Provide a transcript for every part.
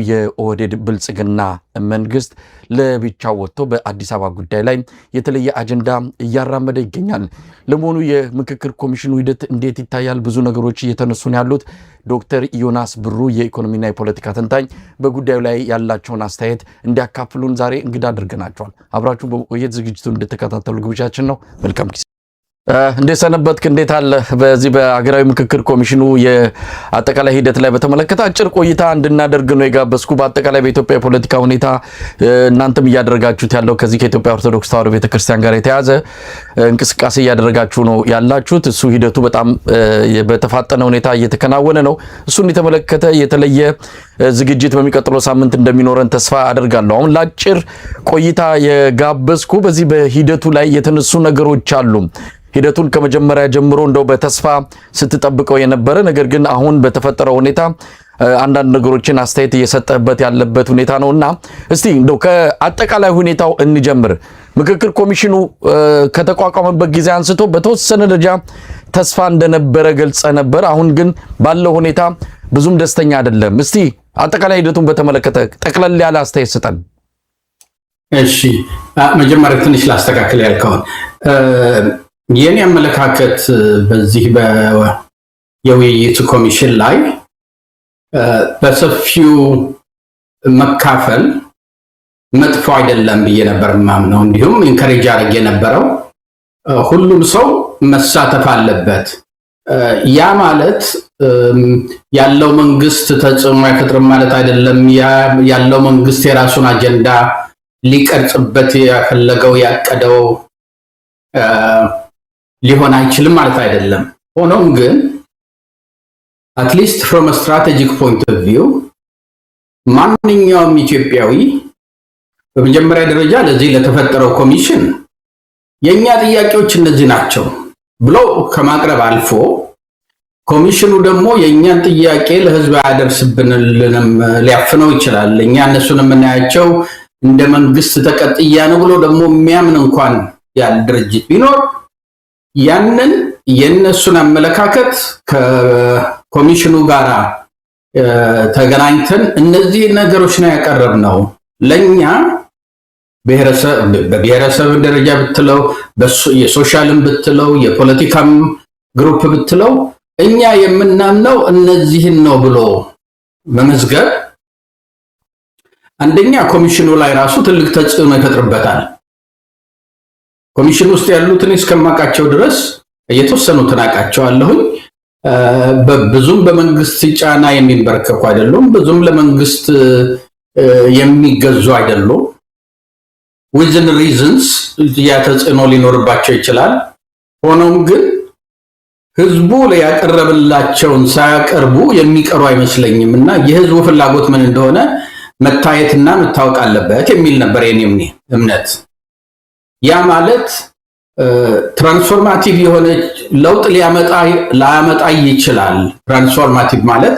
የኦህዴድ ብልጽግና መንግስት ለብቻው ወጥቶ በአዲስ አበባ ጉዳይ ላይ የተለየ አጀንዳ እያራመደ ይገኛል። ለመሆኑ የምክክር ኮሚሽኑ ሂደት እንዴት ይታያል? ብዙ ነገሮች እየተነሱ ነው ያሉት። ዶክተር ዮናስ ብሩ የኢኮኖሚና የፖለቲካ ተንታኝ በጉዳዩ ላይ ያላቸውን አስተያየት እንዲያካፍሉን ዛሬ እንግዳ አድርገናቸዋል። አብራችሁ በቆየት ዝግጅቱን እንድትከታተሉ ግብዣችን ነው። መልካም ጊዜ። እንዴት ሰነበትክ? እንዴት አለ? በዚህ በአገራዊ ምክክር ኮሚሽኑ የአጠቃላይ ሂደት ላይ በተመለከተ አጭር ቆይታ እንድናደርግ ነው የጋበዝኩ። በአጠቃላይ በኢትዮጵያ የፖለቲካ ሁኔታ እናንተም እያደረጋችሁት ያለው ከዚህ ከኢትዮጵያ ኦርቶዶክስ ተዋሕዶ ቤተክርስቲያን ጋር የተያዘ እንቅስቃሴ እያደረጋችሁ ነው ያላችሁት። እሱ ሂደቱ በጣም በተፋጠነ ሁኔታ እየተከናወነ ነው። እሱን የተመለከተ የተለየ ዝግጅት በሚቀጥለው ሳምንት እንደሚኖረን ተስፋ አደርጋለሁ። አሁን ለአጭር ቆይታ የጋበዝኩ በዚህ በሂደቱ ላይ የተነሱ ነገሮች አሉ። ሂደቱን ከመጀመሪያ ጀምሮ እንደው በተስፋ ስትጠብቀው የነበረ ነገር ግን አሁን በተፈጠረው ሁኔታ አንዳንድ ነገሮችን አስተያየት እየሰጠበት ያለበት ሁኔታ ነውና እስቲ እንደው ከአጠቃላይ ሁኔታው እንጀምር። ምክክር ኮሚሽኑ ከተቋቋመበት ጊዜ አንስቶ በተወሰነ ደረጃ ተስፋ እንደነበረ ገልጸ ነበር። አሁን ግን ባለው ሁኔታ ብዙም ደስተኛ አይደለም። እስቲ አጠቃላይ ሂደቱን በተመለከተ ጠቅለል ያለ አስተያየት ስጠን። እሺ፣ መጀመሪያ ትንሽ ላስተካክል ያልከውን የኔ አመለካከት በዚህ የውይይት ኮሚሽን ላይ በሰፊው መካፈል መጥፎ አይደለም ብዬ ነበር ማምነው። እንዲሁም ኢንከሬጅ አድርጌ የነበረው ሁሉም ሰው መሳተፍ አለበት። ያ ማለት ያለው መንግስት ተጽዕኖ አይፈጥርም ማለት አይደለም። ያለው መንግስት የራሱን አጀንዳ ሊቀርጽበት ያፈለገው ያቀደው ሊሆን አይችልም ማለት አይደለም። ሆኖም ግን አትሊስት ፍሮም a strategic point of view ማንኛውም ኢትዮጵያዊ በመጀመሪያ ደረጃ ለዚህ ለተፈጠረው ኮሚሽን የኛ ጥያቄዎች እነዚህ ናቸው ብሎ ከማቅረብ አልፎ ኮሚሽኑ ደግሞ የኛን ጥያቄ ለህዝብ ያደርስብንልንም ሊያፍነው ይችላል። እኛ እነሱን የምናያቸው እንደ መንግስት ተቀጥያ ነው ብሎ ደግሞ የሚያምን እንኳን ያለ ድርጅት ቢኖር ያንን የነሱን አመለካከት ከኮሚሽኑ ጋር ተገናኝተን እነዚህ ነገሮች ነው ያቀረብነው። ለኛ በብሔረሰብ ደረጃ ብትለው የሶሻልም ብትለው የፖለቲካም ግሩፕ ብትለው እኛ የምናምነው እነዚህን ነው ብሎ መመዝገብ አንደኛ ኮሚሽኑ ላይ ራሱ ትልቅ ተጽዕኖ ይፈጥርበታል። ኮሚሽን ውስጥ ያሉትን እስከማቃቸው ድረስ የተወሰኑትን አቃቸዋለሁኝ። ብዙም በመንግስት ጫና የሚንበረከኩ አይደሉም፣ ብዙም ለመንግስት የሚገዙ አይደሉም። within reasons ያ ተጽዕኖ ሊኖርባቸው ይችላል። ሆኖም ግን ህዝቡ ያቀረበላቸውን ሳያቀርቡ የሚቀሩ አይመስለኝም እና የህዝቡ ፍላጎት ምን እንደሆነ መታየትና መታወቅ አለበት የሚል ነበር የኔ እምነት። ያ ማለት ትራንስፎርማቲቭ የሆነ ለውጥ ሊያመጣ ይችላል። ትራንስፎርማቲቭ ማለት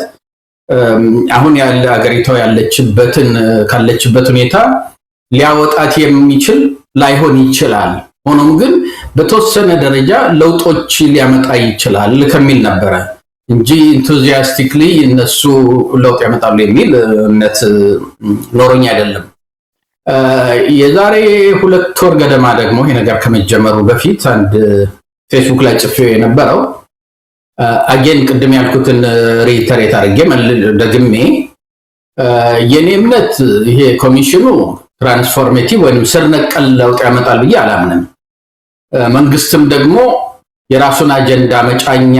አሁን ያለ ሀገሪቷ ካለችበት ሁኔታ ሊያወጣት የሚችል ላይሆን ይችላል። ሆኖም ግን በተወሰነ ደረጃ ለውጦች ሊያመጣ ይችላል ከሚል ነበረ እንጂ ኢንቱዚያስቲክሊ እነሱ ለውጥ ያመጣሉ የሚል እምነት ኖሮኝ አይደለም። የዛሬ 2 ወር ገደማ ደግሞ ይሄ ነገር ከመጀመሩ በፊት አንድ ፌስቡክ ላይ ጽፌው የነበረው አጌን ቅድም ያልኩትን ሪተሬት አድርጌ ደግሜ የኔ እምነት ይሄ ኮሚሽኑ ትራንስፎርሜቲቭ ወይም ስር ነቀል ለውጥ ያመጣል ብዬ አላምንም። መንግስትም ደግሞ የራሱን አጀንዳ መጫኛ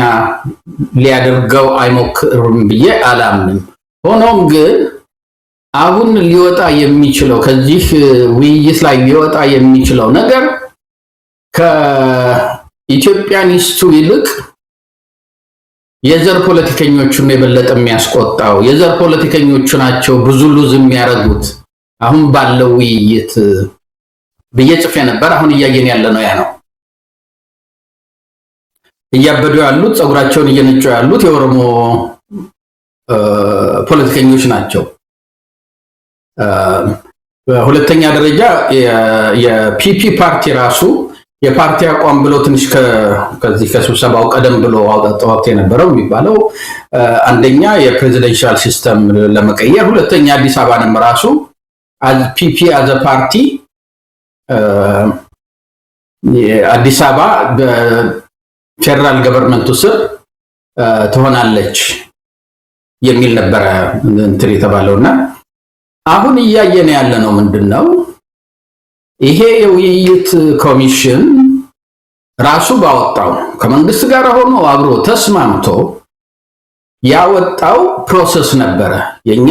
ሊያደርገው አይሞክርም ብዬ አላምንም። ሆኖም ግን አሁን ሊወጣ የሚችለው ከዚህ ውይይት ላይ ሊወጣ የሚችለው ነገር ከኢትዮጵያኒስቱ ይልቅ የዘር ፖለቲከኞቹን የበለጠ የሚያስቆጣው የዘር ፖለቲከኞቹ ናቸው ብዙ ሉዝ የሚያደርጉት አሁን ባለው ውይይት ብዬ ጽፌ ነበር። አሁን እያየን ያለ ነው ያ ነው። እያበዱ ያሉት ጸጉራቸውን እየነጩ ያሉት የኦሮሞ ፖለቲከኞች ናቸው። በሁለተኛ ደረጃ የፒፒ ፓርቲ ራሱ የፓርቲ አቋም ብሎ ትንሽ ከዚህ ከስብሰባው ቀደም ብሎ አውጣጣው የነበረው የሚባለው አንደኛ የፕሬዚደንሻል ሲስተም ለመቀየር፣ ሁለተኛ አዲስ አበባንም ራሱ ፒፒ አዘ ፓርቲ አዲስ አበባ በፌደራል ገቨርንመንቱ ስር ትሆናለች የሚል ነበረ እንትን የተባለውና አሁን እያየን ያለ ነው ምንድነው ይሄ የውይይት ኮሚሽን ራሱ ባወጣው ከመንግስት ጋር ሆኖ አብሮ ተስማምቶ ያወጣው ፕሮሰስ ነበረ። የኛ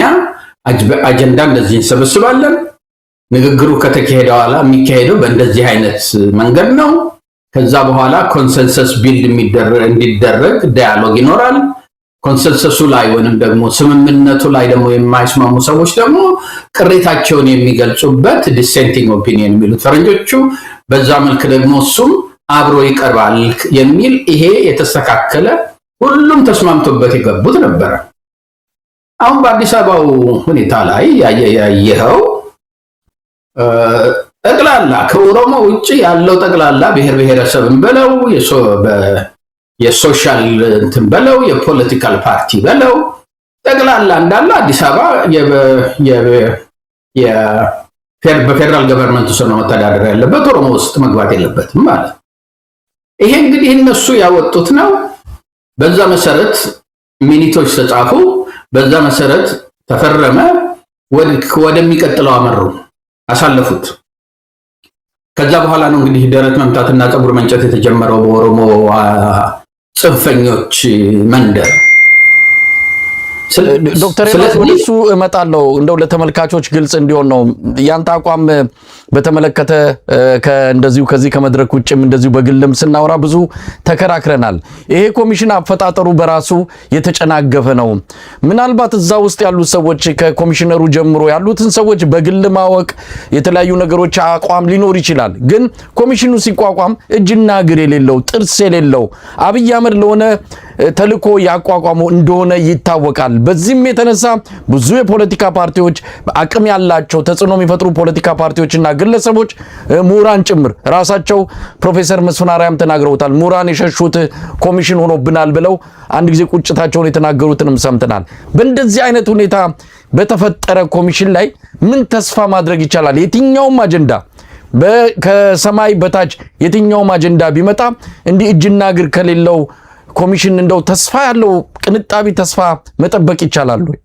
አጀንዳ እንደዚህ እንሰበስባለን፣ ንግግሩ ከተካሄደ በኋላ የሚካሄደው በእንደዚህ አይነት መንገድ ነው። ከዛ በኋላ ኮንሰንሰስ ቢልድ እንዲደረግ ዳያሎግ ይኖራል። ኮንሰንሰሱ ላይ ወይንም ደግሞ ስምምነቱ ላይ ደግሞ የማይስማሙ ሰዎች ደግሞ ቅሬታቸውን የሚገልጹበት ዲሴንቲንግ ኦፒኒየን የሚሉት ፈረንጆቹ፣ በዛ መልክ ደግሞ እሱም አብሮ ይቀርባል የሚል ይሄ የተስተካከለ ሁሉም ተስማምቶበት የገቡት ነበረ። አሁን በአዲስ አበባው ሁኔታ ላይ ያየኸው ጠቅላላ ከኦሮሞ ውጪ ያለው ጠቅላላ ብሔር ብሔረሰብን በለው የሶሻል እንትን በለው የፖለቲካል ፓርቲ በለው ጠቅላላ እንዳለ አዲስ አበባ በፌደራል ገቨርንመንቱ ስር ነው መተዳደር ያለበት፣ ኦሮሞ ውስጥ መግባት የለበትም ማለት። ይሄ እንግዲህ እነሱ ያወጡት ነው። በዛ መሰረት ሚኒቶች ተጻፉ፣ በዛ መሰረት ተፈረመ፣ ወደሚቀጥለው አመሩ አሳለፉት። ከዛ በኋላ ነው እንግዲህ ደረት መምታትና ፀጉር መንጨት የተጀመረው በኦሮሞ ጽንፈኞች መንደር። ዶክተር ወደሱ እመጣለሁ። እንደው ለተመልካቾች ግልጽ እንዲሆን ነው ያንተ አቋም በተመለከተ እንደዚሁ ከዚህ ከመድረክ ውጭም እንደዚሁ በግልም ስናወራ ብዙ ተከራክረናል። ይሄ ኮሚሽን አፈጣጠሩ በራሱ የተጨናገፈ ነው። ምናልባት እዛ ውስጥ ያሉት ሰዎች ከኮሚሽነሩ ጀምሮ ያሉትን ሰዎች በግል ማወቅ የተለያዩ ነገሮች አቋም ሊኖር ይችላል። ግን ኮሚሽኑ ሲቋቋም እጅና እግር የሌለው ጥርስ የሌለው አብይ አህመድ ለሆነ ተልኮ ያቋቋመው እንደሆነ ይታወቃል። በዚህም የተነሳ ብዙ የፖለቲካ ፓርቲዎች አቅም ያላቸው ተጽዕኖ የሚፈጥሩ ፖለቲካ ፓርቲዎችና ግለሰቦች ምሁራን ጭምር ራሳቸው ፕሮፌሰር መስፍን አርአያም ተናግረውታል። ምሁራን የሸሹት ኮሚሽን ሆኖብናል ብለው አንድ ጊዜ ቁጭታቸውን የተናገሩትንም ሰምተናል። በእንደዚህ አይነት ሁኔታ በተፈጠረ ኮሚሽን ላይ ምን ተስፋ ማድረግ ይቻላል? የትኛውም አጀንዳ ከሰማይ በታች የትኛውም አጀንዳ ቢመጣ እንዲህ እጅና እግር ከሌለው ኮሚሽን እንደው ተስፋ ያለው ቅንጣቢ ተስፋ መጠበቅ ይቻላል ወይ?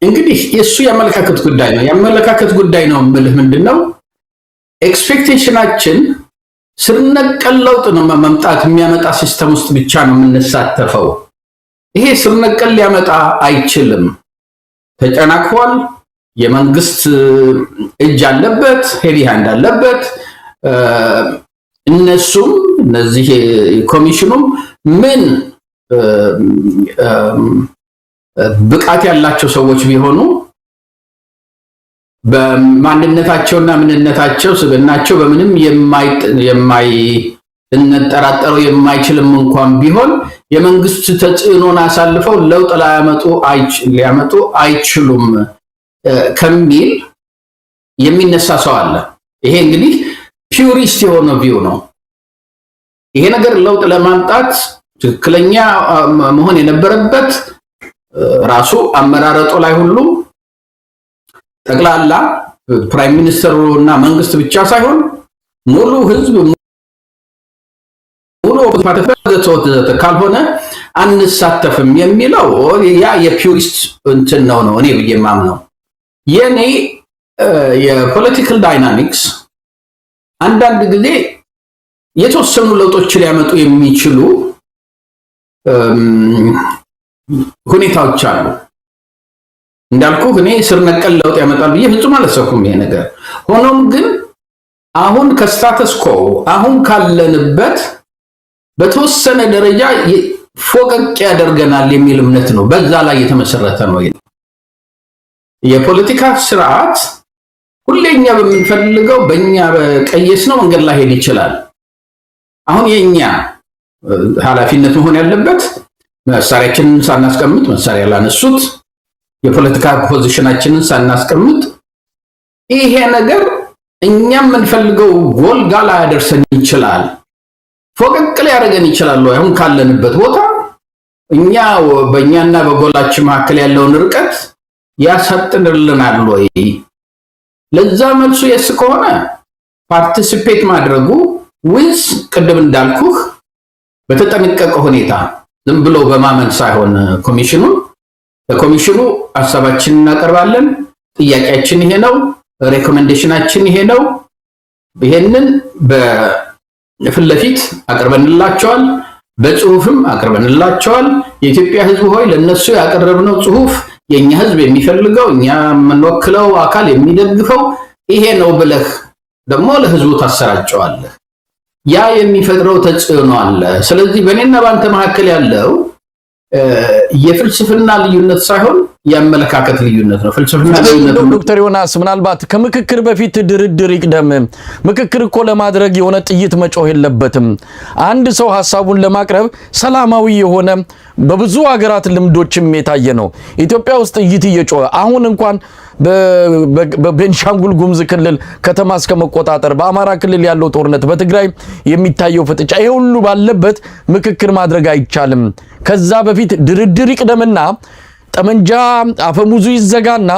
እንግዲህ የሱ የአመለካከት ጉዳይ ነው። የአመለካከት ጉዳይ ነው የምልህ ምንድነው ኤክስፔክቴሽናችን ስር ነቀል ለውጥ ነው መምጣት የሚያመጣ ሲስተም ውስጥ ብቻ ነው የምንሳተፈው። ይሄ ስር ነቀል ሊያመጣ አይችልም። ተጨናክፏል። የመንግስት እጅ አለበት፣ ሄቪ ሃንድ አለበት። እነሱም እነዚህ ኮሚሽኑም ምን ብቃት ያላቸው ሰዎች ቢሆኑ በማንነታቸውና ምንነታቸው ስብናቸው በምንም ልንጠራጠረው የማይችልም እንኳን ቢሆን የመንግስት ተጽዕኖን አሳልፈው ለውጥ ሊያመጡ አይችሉም ከሚል የሚነሳ ሰው አለ። ይሄ እንግዲህ ፒውሪስት የሆነ ቪው ነው። ይሄ ነገር ለውጥ ለማምጣት ትክክለኛ መሆን የነበረበት ራሱ አመራረጡ ላይ ሁሉ ጠቅላላ ፕራይም ሚኒስተሩ እና መንግስት ብቻ ሳይሆን ሙሉ ህዝብ ሙሉ ካልሆነ አንሳተፍም የሚለው ያ የፒውሪስት እንትን ነው እኔ ብዬ የማምነው። የኔ የፖለቲካል ዳይናሚክስ አንዳንድ ጊዜ የተወሰኑ ለውጦች ሊያመጡ የሚችሉ ሁኔታዎች አሉ። እንዳልኩ እኔ ስር ነቀል ለውጥ ያመጣል ብዬ ፍጹም አላሰብኩም ይሄ ነገር። ሆኖም ግን አሁን ከስታተስ ኮ አሁን ካለንበት በተወሰነ ደረጃ ፎቀቅ ያደርገናል የሚል እምነት ነው። በዛ ላይ የተመሰረተ ነው። የፖለቲካ ስርዓት ሁሌኛ በምንፈልገው በእኛ በቀየስ ነው መንገድ ላይ ሄድ ይችላል። አሁን የኛ ኃላፊነት መሆን ያለበት መሳሪያችንን ሳናስቀምጥ መሳሪያ ላነሱት የፖለቲካ ፖዚሽናችንን ሳናስቀምጥ ይሄ ነገር እኛም የምንፈልገው ጎል ጋር ላያደርሰን ይችላል። ፎቀቅ ሊያደርገን ይችላል። አሁን ካለንበት ቦታ እኛ በእኛና በጎላችን መካከል ያለውን ርቀት ያሳጥንልናል ወይ? ለዛ መልሱ የስ ከሆነ ፓርቲሲፔት ማድረጉ ዊዝ ቅድም እንዳልኩህ በተጠነቀቀ ሁኔታ ዝም ብሎ በማመን ሳይሆን ለኮሚሽኑ ሐሳባችንን እናቀርባለን። ጥያቄያችን ይሄ ነው፣ ሬኮሜንዴሽናችን ይሄ ነው። ይሄንን በፊት ለፊት አቅርበንላቸዋል፣ በጽሁፍም አቅርበንላቸዋል። የኢትዮጵያ ሕዝብ ሆይ ለነሱ ያቀረብነው ጽሁፍ የኛ ሕዝብ የሚፈልገው እኛ የምንወክለው አካል የሚደግፈው ይሄ ነው ብለህ ደግሞ ለሕዝቡ ታሰራጨዋለህ። ያ የሚፈጥረው ተጽዕኖ አለ። ስለዚህ በእኔና ባንተ መካከል ያለው የፍልስፍና ልዩነት ሳይሆን የአመለካከት ልዩነት ነው። ፍልስፍና ልዩነት ነው። ዶክተር ዮናስ ምናልባት ከምክክር በፊት ድርድር ይቅደም። ምክክር እኮ ለማድረግ የሆነ ጥይት መጮህ የለበትም። አንድ ሰው ሐሳቡን ለማቅረብ ሰላማዊ የሆነ በብዙ ሀገራት ልምዶችም የታየ ነው። ኢትዮጵያ ውስጥ ጥይት እየጮኸ አሁን እንኳን በቤንሻንጉል ጉሙዝ ክልል ከተማ እስከ መቆጣጠር፣ በአማራ ክልል ያለው ጦርነት፣ በትግራይ የሚታየው ፍጥጫ፣ ይሄ ሁሉ ባለበት ምክክር ማድረግ አይቻልም። ከዛ በፊት ድርድር ይቅደምና ጠመንጃ አፈሙዙ ይዘጋና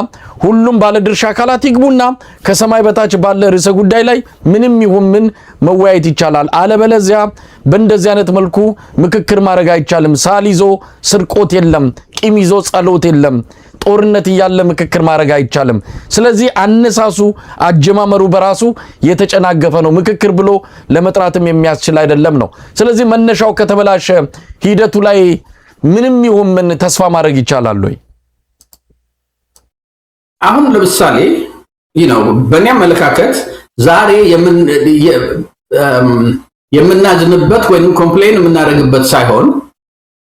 ሁሉም ባለድርሻ አካላት ይግቡና ከሰማይ በታች ባለ ርዕሰ ጉዳይ ላይ ምንም ይሁን ምን መወያየት ይቻላል። አለበለዚያ በእንደዚህ አይነት መልኩ ምክክር ማድረግ አይቻልም። ሳል ይዞ ስርቆት የለም፣ ቂም ይዞ ጸሎት የለም። ጦርነት እያለ ምክክር ማድረግ አይቻልም። ስለዚህ አነሳሱ አጀማመሩ በራሱ የተጨናገፈ ነው። ምክክር ብሎ ለመጥራትም የሚያስችል አይደለም ነው። ስለዚህ መነሻው ከተበላሸ ሂደቱ ላይ ምንም ይሁን ምን ተስፋ ማድረግ ይቻላል ወይ? አሁን ለምሳሌ በእኔ አመለካከት ዛሬ የምናዝንበት ወይም ኮምፕሌን የምናደርግበት ሳይሆን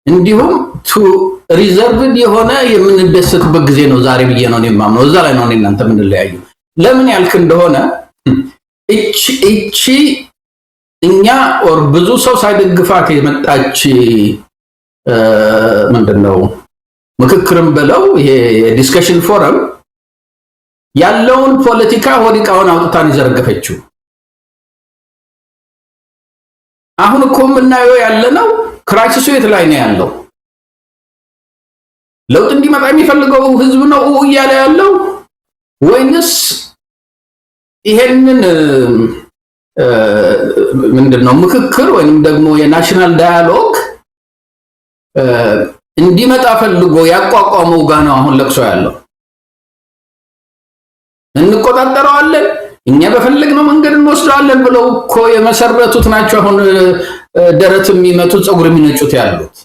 እንዲሁም ሪዘርቭድ የሆነ የምንደሰትበት ጊዜ ነው ዛሬ ብዬ ነው የማምነው። እዛ ላይ ነው እናንተ የምንለያዩ። ለምን ያልክ እንደሆነ እቺ እኛ ብዙ ሰው ሳይደግፋት የመጣች ምንድነው ምክክርም ብለው ይሄ ዲስከሽን ፎረም ያለውን ፖለቲካ ወዲቃውን አውጥታን ይዘረገፈችው። አሁን እኮ የምናየው ያለነው ክራይሲሱ የት ላይ ነው ያለው? ለውጥ እንዲመጣ የሚፈልገው ህዝብ ነው እያለ ያለው ወይንስ ይሄንን ምንድነው ምክክር ወይንም ደግሞ የናሽናል ዳያሎግ እንዲመጣ ፈልጎ ያቋቋመው ጋር ነው አሁን ለቅሶ ያለው? እንቆጣጠረዋለን እኛ በፈለግነው መንገድ እንወስደዋለን ብለው እኮ የመሰረቱት ናቸው አሁን ደረት የሚመቱት ፀጉር የሚነጩት ያሉት።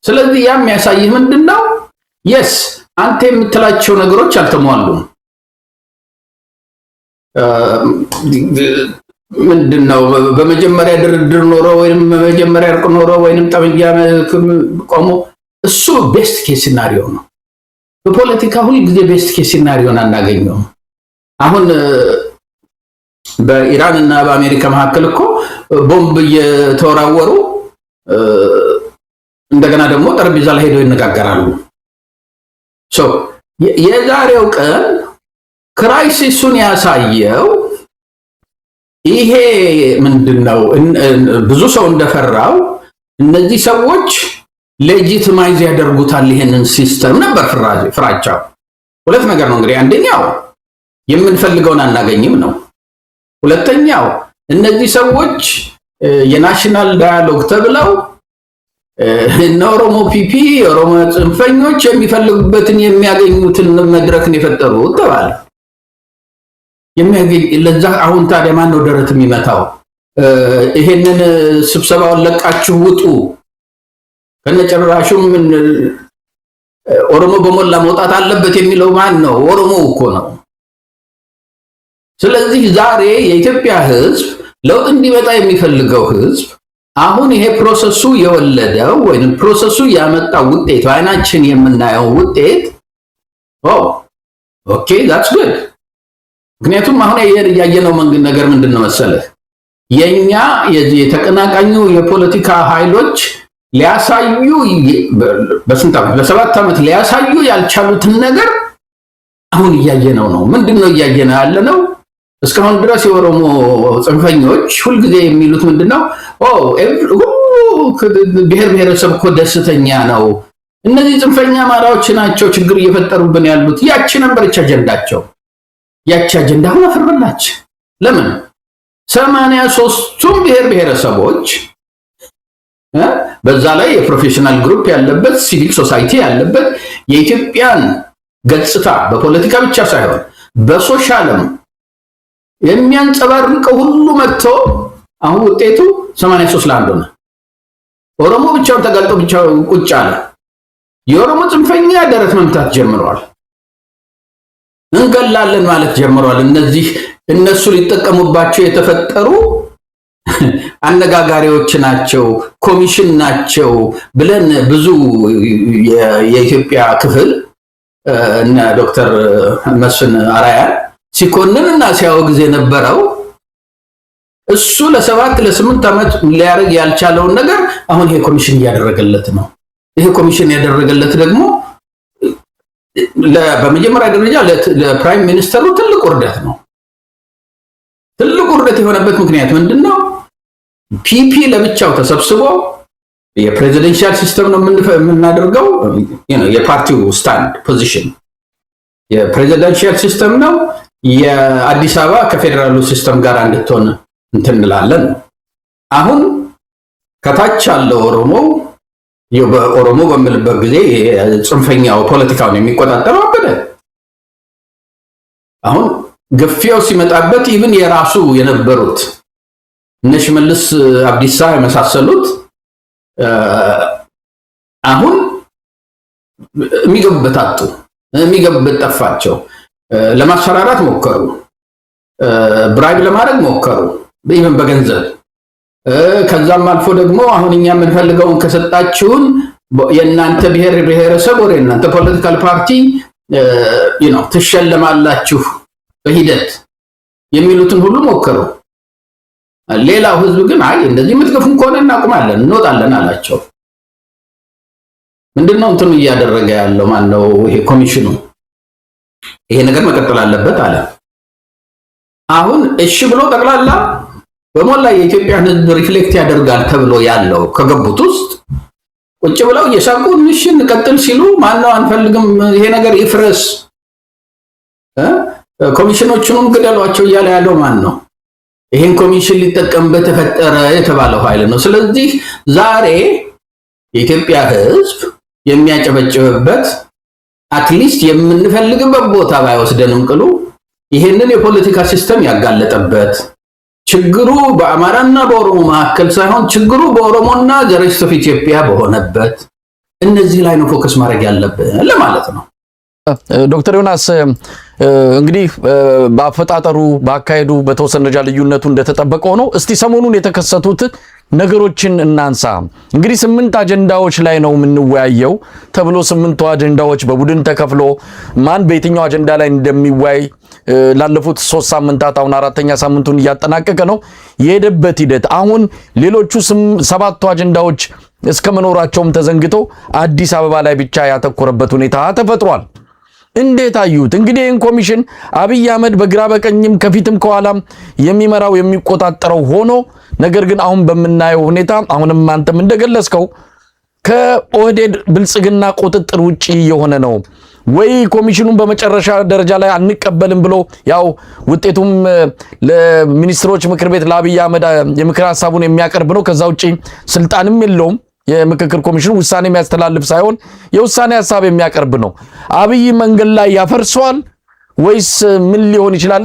ስለዚህ ያ የሚያሳይህ ምንድነው? የስ አንተ የምትላቸው ነገሮች አልተሟሉም። ምንድነው በመጀመሪያ ድርድር ኖሮ ወይንም በመጀመሪያ እርቅ ኖሮ ወይንም ጠመንጃ ቆሞ፣ እሱ ቤስት ኬስ ሲናሪዮ ነው። በፖለቲካ ሁሉ ጊዜ ቤስት ኬስ ሲናሪዮን አናገኘውም። አሁን በኢራን እና በአሜሪካ መካከል እኮ ቦምብ እየተወራወሩ እንደገና ደግሞ ጠረጴዛ ላይ ሄደው ይነጋገራሉ። የዛሬው ቀን ክራይሲሱን ያሳየው ይሄ ምንድነው? ብዙ ሰው እንደፈራው እነዚህ ሰዎች ሌጂቲማይዝ ያደርጉታል ይሄንን ሲስተም ነበር ፍራቻው። ሁለት ነገር ነው እንግዲህ፣ አንደኛው የምንፈልገውን አናገኝም ነው። ሁለተኛው እነዚህ ሰዎች የናሽናል ዳያሎግ ተብለው ኦሮሞ ፒፒ ኦሮሞ ጽንፈኞች የሚፈልጉበትን የሚያገኙትን መድረክን የፈጠሩት ተባለ። ለዛ አሁን ታዲያ ማን ነው ደረት የሚመታው? ይሄንን ስብሰባውን ለቃችሁ ውጡ ከነጨራሹም ኦሮሞ በሞላ መውጣት አለበት የሚለው ማን ነው? ኦሮሞ እኮ ነው። ስለዚህ ዛሬ የኢትዮጵያ ሕዝብ ለውጥ እንዲመጣ የሚፈልገው ሕዝብ አሁን ይሄ ፕሮሰሱ የወለደው ወይንም ፕሮሰሱ ያመጣው ውጤት በዓይናችን የምናየው ውጤት ኦኬ that's good። ምክንያቱም አሁን ያየነው ነገር ምንድነው መሰለህ? የኛ የተቀናቃኙ የፖለቲካ ኃይሎች ሊያሳዩ በ7 ዓመት ሊያሳዩ ያልቻሉትን ነገር አሁን እያየነው ነው። ምንድነው እያየነው ያለነው? እስካሁን ድረስ የኦሮሞ ጽንፈኞች ሁልጊዜ የሚሉት ምንድነው? ብሔር ብሔረሰብ እኮ ደስተኛ ነው፣ እነዚህ ጽንፈኛ አማራዎች ናቸው ችግር እየፈጠሩብን ያሉት። ያቺ ነበረች አጀንዳቸው። ያቺ አጀንዳ ሆነ ፈርበላች። ለምን 83ቱም ብሔር ብሔረሰቦች በዛ ላይ የፕሮፌሽናል ግሩፕ ያለበት ሲቪክ ሶሳይቲ ያለበት የኢትዮጵያን ገጽታ በፖለቲካ ብቻ ሳይሆን በሶሻልም የሚያንጸባርቀው ሁሉ መጥቶ አሁን ውጤቱ 83 ለ1 ነው። ኦሮሞ ብቻውን ተጋልጦ ብቻው ቁጭ አለ። የኦሮሞ ጽንፈኛ ደረት መምታት ጀምረዋል። እንገላለን ማለት ጀምረዋል። እነሱ ሊጠቀሙባቸው የተፈጠሩ አነጋጋሪዎች ናቸው፣ ኮሚሽን ናቸው ብለን ብዙ የኢትዮጵያ ክፍል እና ዶክተር መስፍን አራያ ሲኮንንና ሲያወግዝ የነበረው እሱ ለ7 ለ8 ዓመት ሊያደርግ ያልቻለውን ነገር አሁን ይሄ ኮሚሽን እያደረገለት ነው። ይሄ ኮሚሽን ያደረገለት ደግሞ በመጀመሪያ ደረጃ ለፕራይም ሚኒስተሩ ትልቅ ውርደት ነው። ትልቅ ውርደት የሆነበት ምክንያት ምንድነው? ፒፒ ለብቻው ተሰብስቦ የፕሬዚደንሻል ሲስተም ነው የምናደርገው፣ የፓርቲው ስታንድ ፖዚሽን የፕሬዚደንሻል ሲስተም ነው፣ የአዲስ አበባ ከፌደራሉ ሲስተም ጋር እንድትሆን እንትንላለን። አሁን ከታች ያለው ኦሮሞ በሚልበት ጊዜ ጽንፈኛው ፖለቲካውን የሚቆጣጠረው አበደ። አሁን ግፊያው ሲመጣበት ኢቭን የራሱ የነበሩት እነ ሽመልስ አብዲሳ የመሳሰሉት አሁን የሚገቡበት አጡ፣ የሚገቡበት ጠፋቸው። ለማስፈራራት ሞከሩ፣ ብራይብ ለማድረግ ሞከሩ ኢቭን በገንዘብ። ከዛም አልፎ ደግሞ አሁን እኛ የምንፈልገውን ከሰጣችሁን የእናንተ ብሔር ብሔረሰብ ወደ እናንተ ፖለቲካል ፓርቲ ትሸለማላችሁ በሂደት የሚሉትን ሁሉ ሞከሩ። ሌላው ህዝብ ግን አይ እንደዚህ የምትገፉን ከሆነ እናቁማለን እንወጣለን አላቸው። ምንድነው እንትኑ እያደረገ ያለው? ማነው ይሄ ኮሚሽኑ? ይሄ ነገር መቀጠል አለበት አለ። አሁን እሺ ብሎ ጠቅላላ በሞላ የኢትዮጵያን ህዝብ ሪፍሌክት ያደርጋል ተብሎ ያለው ከገቡት ውስጥ ቁጭ ብለው እየሳቁ ሚሽን ቀጥል ሲሉ ማነው አንፈልግም ይሄ ነገር ይፍረስ ኮሚሽኖቹንም ግደሏቸው እያለ ያለው ማን ነው? ይሄን ኮሚሽን ሊጠቀምበት ተፈጠረ የተባለው ኃይል ነው። ስለዚህ ዛሬ የኢትዮጵያ ህዝብ የሚያጨበጭብበት አትሊስት የምንፈልግበት ቦታ ባይወስደንም ቅሉ ይሄንን የፖለቲካ ሲስተም ያጋለጠበት ችግሩ በአማራና በኦሮሞ መካከል ሳይሆን ችግሩ በኦሮሞና ዘሬስት ኦፍ ኢትዮጵያ በሆነበት እነዚህ ላይ ነው ፎከስ ማድረግ ያለብን ለማለት ነው። ዶክተር ዮናስ እንግዲህ በአፈጣጠሩ በአካሄዱ በተወሰነ ደረጃ ልዩነቱ እንደተጠበቀ ሆኖ እስቲ ሰሞኑን የተከሰቱት ነገሮችን እናንሳ። እንግዲህ 8 አጀንዳዎች ላይ ነው የምንወያየው ተብሎ 8ቱ አጀንዳዎች በቡድን ተከፍሎ ማን በየትኛው አጀንዳ ላይ እንደሚወያይ ላለፉት 3 ሳምንታት አሁን 4ኛ ሳምንቱን እያጠናቀቀ ነው የሄደበት ሂደት። አሁን ሌሎቹ 7ቱ አጀንዳዎች እስከመኖራቸውም ተዘንግቶ አዲስ አበባ ላይ ብቻ ያተኮረበት ሁኔታ ተፈጥሯል። እንዴት አዩት? እንግዲህ ይህን ኮሚሽን አብይ አህመድ በግራ በቀኝም ከፊትም ከኋላም የሚመራው የሚቆጣጠረው ሆኖ ነገር ግን አሁን በምናየው ሁኔታ አሁንም አንተም እንደገለጽከው ከኦህዴድ ብልጽግና ቁጥጥር ውጪ የሆነ ነው ወይ? ኮሚሽኑን በመጨረሻ ደረጃ ላይ አንቀበልም ብሎ ያው ውጤቱም ለሚኒስትሮች ምክር ቤት ለአብይ አህመድ የምክር ሐሳቡን የሚያቀርብ ነው። ከዛ ውጪ ስልጣንም የለውም። የምክክር ኮሚሽኑ ውሳኔ የሚያስተላልፍ ሳይሆን የውሳኔ ሐሳብ የሚያቀርብ ነው። አብይ መንገድ ላይ ያፈርሰዋል ወይስ ምን ሊሆን ይችላል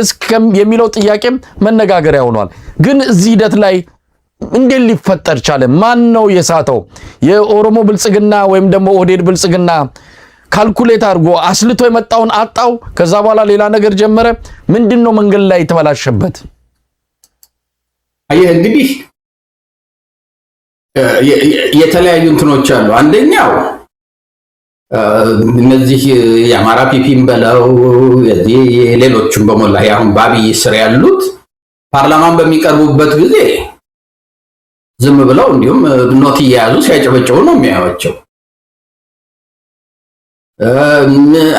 የሚለው ጥያቄም መነጋገሪያ ሆኗል። ግን እዚህ ሂደት ላይ እንዴት ሊፈጠር ቻለ? ማን ነው የሳተው? የኦሮሞ ብልጽግና ወይም ደግሞ ኦህዴድ ብልጽግና ካልኩሌት አድርጎ አስልቶ የመጣውን አጣው፣ ከዛ በኋላ ሌላ ነገር ጀመረ። ምንድነው መንገድ ላይ የተበላሸበት? አየህ እንግዲህ የተለያዩ እንትኖች አሉ። አንደኛው እነዚህ የአማራ ፒፒም በለው ሌሎችም በሞላ አሁን በአብይ ስር ያሉት ፓርላማን በሚቀርቡበት ጊዜ ዝም ብለው እንዲሁም ኖት እየያዙ ሲያጨበጭቡ ነው የሚያዩቸው።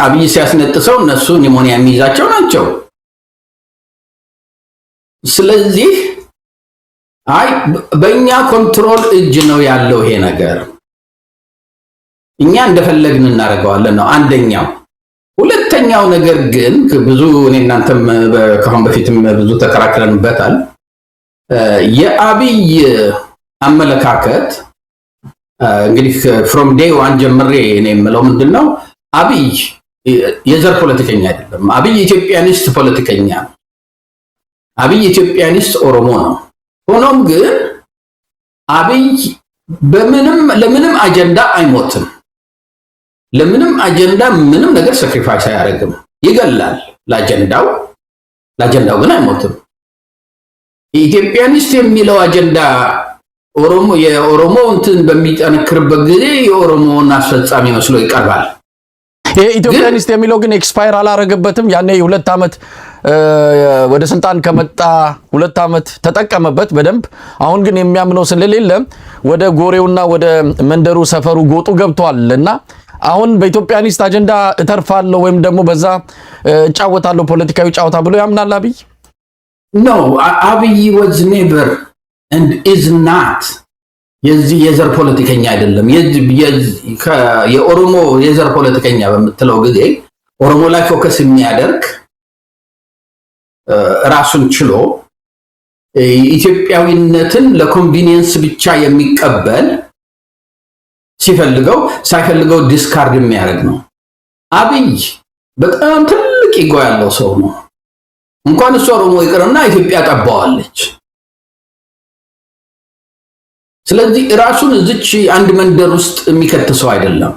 አብይ ሲያስነጥሰው እነሱ ኒሞኒያ የሚይዛቸው ናቸው። ስለዚህ አይ በእኛ ኮንትሮል እጅ ነው ያለው ይሄ ነገር፣ እኛ እንደፈለግን እናደርገዋለን ነው አንደኛው። ሁለተኛው ነገር ግን ብዙ እኔ እናንተም ከአሁን በፊትም ብዙ ተከራክረንበታል። የአብይ አመለካከት እንግዲህ ፍሮም ዴይ ዋን ጀምሬ እኔ የምለው ምንድነው አብይ የዘር ፖለቲከኛ አይደለም። አብይ ኢትዮጵያኒስት ፖለቲከኛ ነው። አብይ ኢትዮጵያኒስት ኦሮሞ ነው። ሆኖም ግን አብይ ለምንም አጀንዳ አይሞትም። ለምንም አጀንዳ ምንም ነገር ሳክሪፋይስ አያደርግም። ይገላል ለአጀንዳው ግን አይሞትም። ኢትዮጵያኒስት የሚለው አጀንዳ የኦሮሞ እንትን በሚጠነክርበት ጊዜ የኦሮሞውን አስፈጻሚ መስሎ ይቀርባል። ይሄ ኢትዮጵያኒስት የሚለው ግን ኤክስፓየር አላረገበትም። ያኔ 2 ዓመት ወደ ስልጣን ከመጣ 2 ዓመት ተጠቀመበት በደንብ። አሁን ግን የሚያምነው ስለሌለ ወደ ጎሬውና ወደ መንደሩ ሰፈሩ ጎጡ ገብቷልና አሁን በኢትዮጵያኒስት አጀንዳ እተርፋለሁ ወይም ደግሞ በዛ እጫወታለሁ ፖለቲካዊ ጫወታ ብሎ ያምናል አብይ? ኖ አብይ was never and is not የዘር ፖለቲከኛ አይደለም። የኦሮሞ የዘር ፖለቲከኛ በምትለው ጊዜ ኦሮሞ ላይ ፎከስ የሚያደርግ ራሱን ችሎ ኢትዮጵያዊነትን ለኮንቪኒየንስ ብቻ የሚቀበል ሲፈልገው ሳይፈልገው ዲስካርድ የሚያደርግ ነው። አብይ በጣም ትልቅ ኢጎ ያለው ሰው ነው። እንኳን እሱ ኦሮሞ ይቅርና ኢትዮጵያ ጠባዋለች። ስለዚህ ራሱን እዚች አንድ መንደር ውስጥ የሚከት ሰው አይደለም።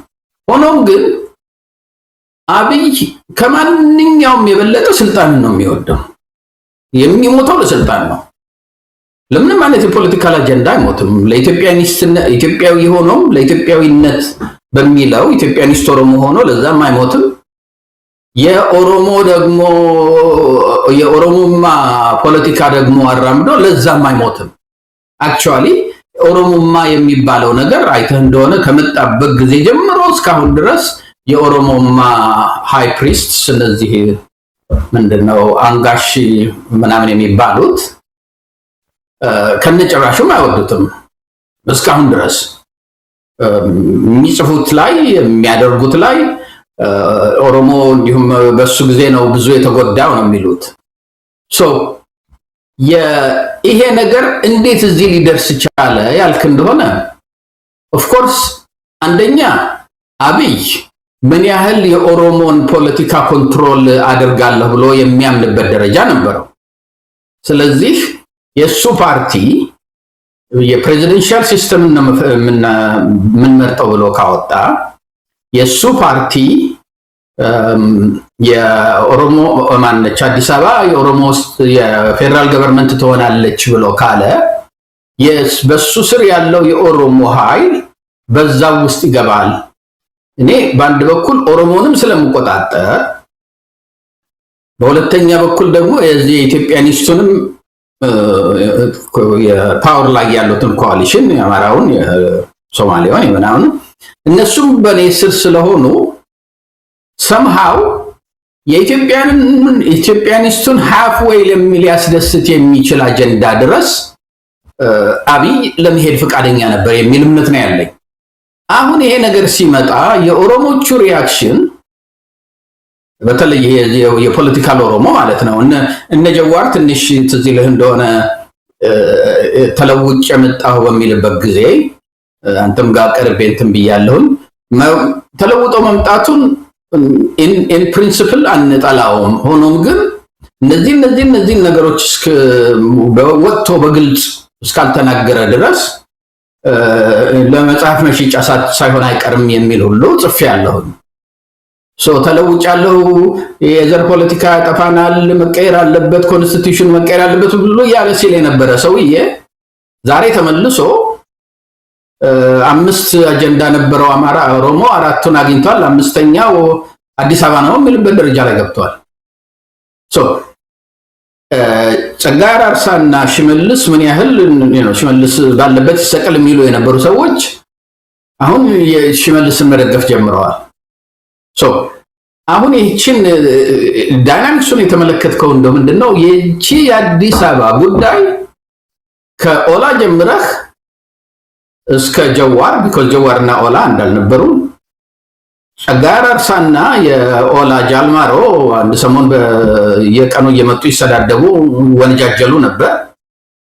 ሆኖም ግን አብይ ከማንኛውም የበለጠ ስልጣን ነው የሚወደው። የሚሞተው ለስልጣን ነው። ለምንም አይነት የፖለቲካል አጀንዳ አይሞትም። ኢትዮጵያዊ ሆኖ ለኢትዮጵያዊነት በሚለው ኢትዮጵያኒስት ኦሮሞ ሆኖ ለዛም አይሞትም። የኦሮሞማ ፖለቲካ ደግሞ አራምዶ ለዛም አይሞትም። አክቹአሊ ኦሮሞማ የሚባለው ነገር አይተህ እንደሆነ ከመጣበት ጊዜ ጀምሮ እስካሁን ድረስ የኦሮሞማ ሃይ ፕሪስትስ እነዚህ ምንድነው አንጋሽ ምናምን የሚባሉት ከነጭራሹም አይወዱትም። እስካሁን ድረስ የሚጽፉት ላይ የሚያደርጉት ላይ ኦሮሞ እንዲሁም በሱ ጊዜ ነው ብዙ የተጎዳው ነው የሚሉት። ይሄ ነገር እንዴት እዚህ ሊደርስ ቻለ ያልክ እንደሆነ ኦፍ ኮርስ አንደኛ አብይ ምን ያህል የኦሮሞን ፖለቲካ ኮንትሮል አድርጋለሁ ብሎ የሚያምንበት ደረጃ ነበረው። ስለዚህ የሱ ፓርቲ የፕሬዚደንሻል ሲስተም ምን መርጠው ብሎ ካወጣ የሱ ፓርቲ የኦሮሞ ማንነች አዲስ አበባ የኦሮሞ የፌደራል ገቨርንመንት ትሆናለች ብሎ ካለ በሱ ስር ያለው የኦሮሞ ኃይል በዛው ውስጥ ይገባል። እኔ በአንድ በኩል ኦሮሞንም ስለምቆጣጠር በሁለተኛ በኩል ደግሞ የዚህ የኢትዮጵያኒስቱንም የፓወር ላይ ያሉትን ኮአሊሽን የአማራውን የሶማሌውን የምናምን እነሱም በኔ ስር ስለሆኑ somehow የኢትዮጵያኒስቱን halfway ሊያስደስት የሚችል አጀንዳ ድረስ አብይ ለመሄድ ፈቃደኛ ነበር የሚል እምነት ነው ያለኝ። አሁን ይሄ ነገር ሲመጣ የኦሮሞቹ ሪአክሽን በተለይ የፖለቲካል ኦሮሞ ማለት ነው እነ ጀዋር ትንሽ ትዝ ይልህ እንደሆነ ተለውጭ የመጣው በሚልበት ጊዜ አንተም ጋር ቀርቤ እንትን ብያለሁኝ። ተለውጦ መምጣቱን ኢን ፕሪንሲፕል አንጠላውም። ሆኖም ግን እነዚህ ነገሮች ወጥቶ በግልጽ እስካልተናገረ ድረስ ለመጽሐፍ መሸጫ ሳይሆን አይቀርም የሚል ሁሉ ጽፌያለሁኝ። ተለውጫለሁ፣ የዘር ፖለቲካ ያጠፋናል፣ መቀየር አለበት፣ ኮንስቲቱሽን መቀየር አለበት ብሎ ያለ ሲል የነበረ ሰውዬ ዛሬ ተመልሶ 5 አጀንዳ ነበረው አማራ ኦሮሞ 4ቱን አግኝቷል፣ 5ኛው አዲስ አበባ ነው የሚልበት ደረጃ ላይ ገብቷል። ጸጋዬ አራርሳና ሽመልስ ምን ያህል ሽመልስ ባለበት ይሰቀል የሚሉ የነበሩ ሰዎች አሁን የሽመልስን መደገፍ ጀምረዋል። አሁን ይህችን ዳይናሚክሱን የተመለከትከው እንደው ምንድነው የቺ የአዲስ አበባ ጉዳይ ከኦላ ጀምረህ እስከ ጀዋር ቢኮዝ ጀዋርና ኦላ እንዳልነበሩ ጸጋራርሳና የኦላ ጃልማሮ አንድ ሰሞን በየቀኑ እየመጡ ይሰዳደቡ ወንጃጀሉ ነበር።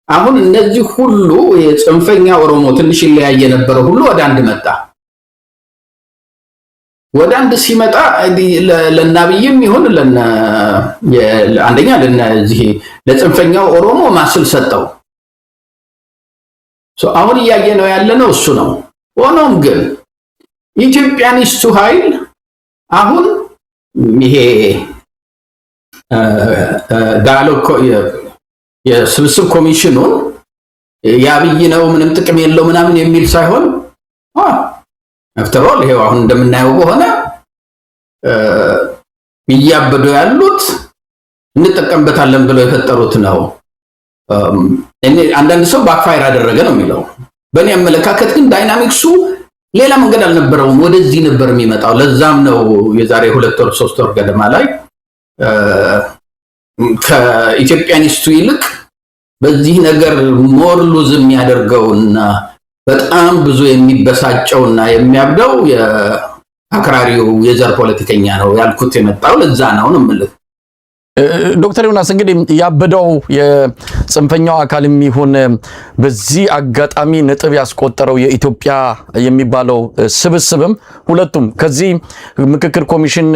አሁን እነዚህ ሁሉ የጽንፈኛ ኦሮሞ ትንሽ ይለያየ ነበር ሁሉ ወደ አንድ መጣ። ወደ አንድ ሲመጣ ለናብይም ይሁን አንደኛ ለነዚህ ለጽንፈኛው ኦሮሞ ማስል ሰጠው። አሁን እያየነው ያለነው እሱ ነው። ሆኖም ግን ኢትዮጵያኒስቱ ኃይል አሁን ይሄ ዳያሎግ የስብስብ ኮሚሽኑን ያብይ ነው ምንም ጥቅም የለው ምናምን የሚል ሳይሆን አፍተር ኦል ይሄው አሁን እንደምናየው ከሆነ እያበዱ ያሉት እንጠቀምበታለን ብለው የፈጠሩት ነው። እኔ አንዳንድ ሰው ባክፋየር አደረገ ነው የሚለው። በእኔ አመለካከት ግን ዳይናሚክሱ ሌላ መንገድ አልነበረውም፣ ወደዚህ ነበር የሚመጣው። ለዛም ነው የዛሬ 2 ወር 3 ወር ገደማ ላይ ከኢትዮጵያኒስቱ ይልቅ በዚህ ነገር ሞር ሉዝ የሚያደርገውና በጣም ብዙ የሚበሳጨውና የሚያብደው የአክራሪው የዘር ፖለቲከኛ ነው ያልኩት የመጣው ለዛ ነው የምልህ። ዶክተር ዮናስ እንግዲህ ያበደው የጽንፈኛው አካል የሚሆን በዚህ አጋጣሚ ነጥብ ያስቆጠረው የኢትዮጵያ የሚባለው ስብስብም ሁለቱም ከዚህ ምክክር ኮሚሽን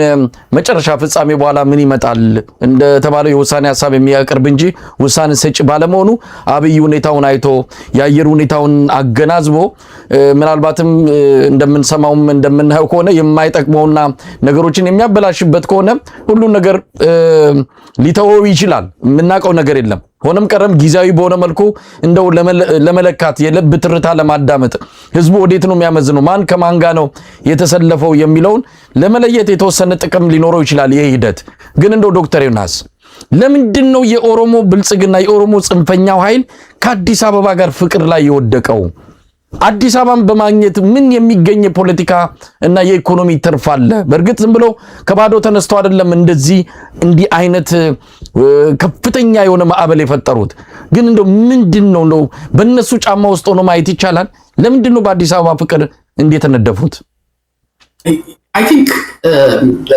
መጨረሻ ፍጻሜ በኋላ ምን ይመጣል እንደተባለው የውሳኔ ሐሳብ የሚያቀርብ እንጂ ውሳኔ ሰጪ ባለመሆኑ አብይ ሁኔታውን አይቶ የአየር ሁኔታውን አገናዝቦ ምናልባትም እንደምንሰማውም እንደምናየው ከሆነ የማይጠቅመውና ነገሮችን የሚያበላሽበት ከሆነ ሁሉ ነገር ሊተወው ይችላል። የምናውቀው ነገር የለም። ሆነም ቀረም ጊዜያዊ በሆነ መልኩ እንደው ለመለካት የልብ ትርታ ለማዳመጥ ህዝቡ ወዴት ነው የሚያመዝነው ማን ከማን ጋር ነው የተሰለፈው የሚለውን ለመለየት የተወሰነ ጥቅም ሊኖረው ይችላል ይሄ ሂደት። ግን እንደው ዶክተር ዮናስ ለምንድን ነው የኦሮሞ ብልጽግና የኦሮሞ ጽንፈኛው ኃይል ከአዲስ አበባ ጋር ፍቅር ላይ የወደቀው? አዲስ አበባን በማግኘት ምን የሚገኝ ፖለቲካ እና የኢኮኖሚ ትርፍ አለ? በእርግጥ ዝም ብሎ ከባዶ ተነስቶ አይደለም እንዲህ አይነት ከፍተኛ የሆነ ማዕበል የፈጠሩት። ግን እንደው ምንድነው እንደው በእነሱ ጫማ ውስጥ ሆኖ ማየት ይቻላል። ለምንድን ነው በአዲስ አበባ ፍቅር እንዴት ተነደፉት? አይ ቲንክ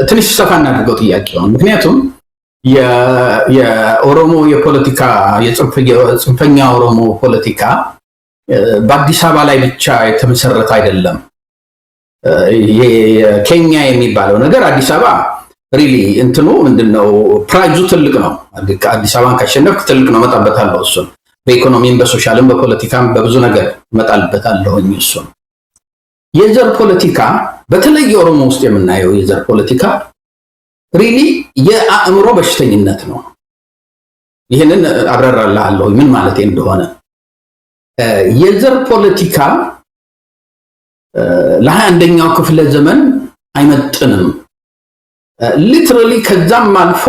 ትንሽ ሰፋ እናድርገው ጥያቄውን። ምክንያቱም የኦሮሞ የፖለቲካ የጽንፈኛ ኦሮሞ ፖለቲካ በአዲስ አበባ ላይ ብቻ የተመሰረተ አይደለም። ኬንያ የሚባለው ነገር አዲስ አበባ ሪሊ እንትኑ ምንድነው ፕራይዙ ትልቅ ነው። አዲስ አበባን ካሸነፍክ ትልቅ ነው መጣበታለሁ። እሱን በኢኮኖሚም በሶሻልም በፖለቲካም በብዙ ነገር መጣልበታለሁ። እሱን የዘር ፖለቲካ በተለይ ኦሮሞ ውስጥ የምናየው የዘር ፖለቲካ ሪሊ የአእምሮ በሽተኝነት ነው። ይህንን አብራራለሁ ምን ማለት እንደሆነ። የዘር ፖለቲካ ለ21ኛው ክፍለ ዘመን አይመጥንም። ሊትራሊ ከዛም አልፎ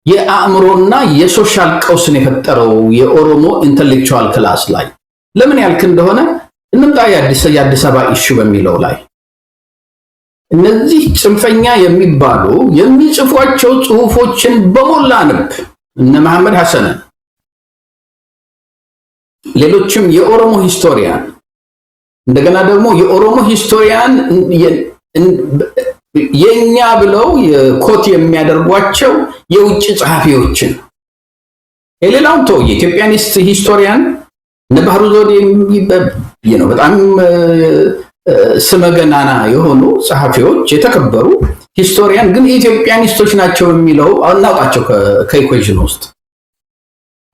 የአእምሮና የሶሻል ቀውስን የፈጠረው የኦሮሞ ኢንተሌክቹዋል ክላስ ላይ ለምን ያልክ እንደሆነ እንምጣ። የአዲስ አበባ ኢሹ በሚለው ላይ እነዚህ ጽንፈኛ የሚባሉ የሚጽፏቸው ጽሁፎችን በሞላ ንብ እነ መሐመድ ሐሰን ሌሎችም የኦሮሞ ሂስቶሪያን እንደገና ደግሞ የኦሮሞ ሂስቶሪያን የኛ ብለው የኮት የሚያደርጓቸው የውጭ ጸሐፊዎችን የሌላው ተው የኢትዮጵያኒስት ሂስቶሪያን ነባሩ ዘውዴ ነው በጣም ስመገናና የሆኑ ጸሐፊዎች የተከበሩ ሂስቶሪያን ግን ኢትዮጵያኒስቶች ናቸው የሚለው አናውቃቸው ከኢኩዌሽን ውስጥ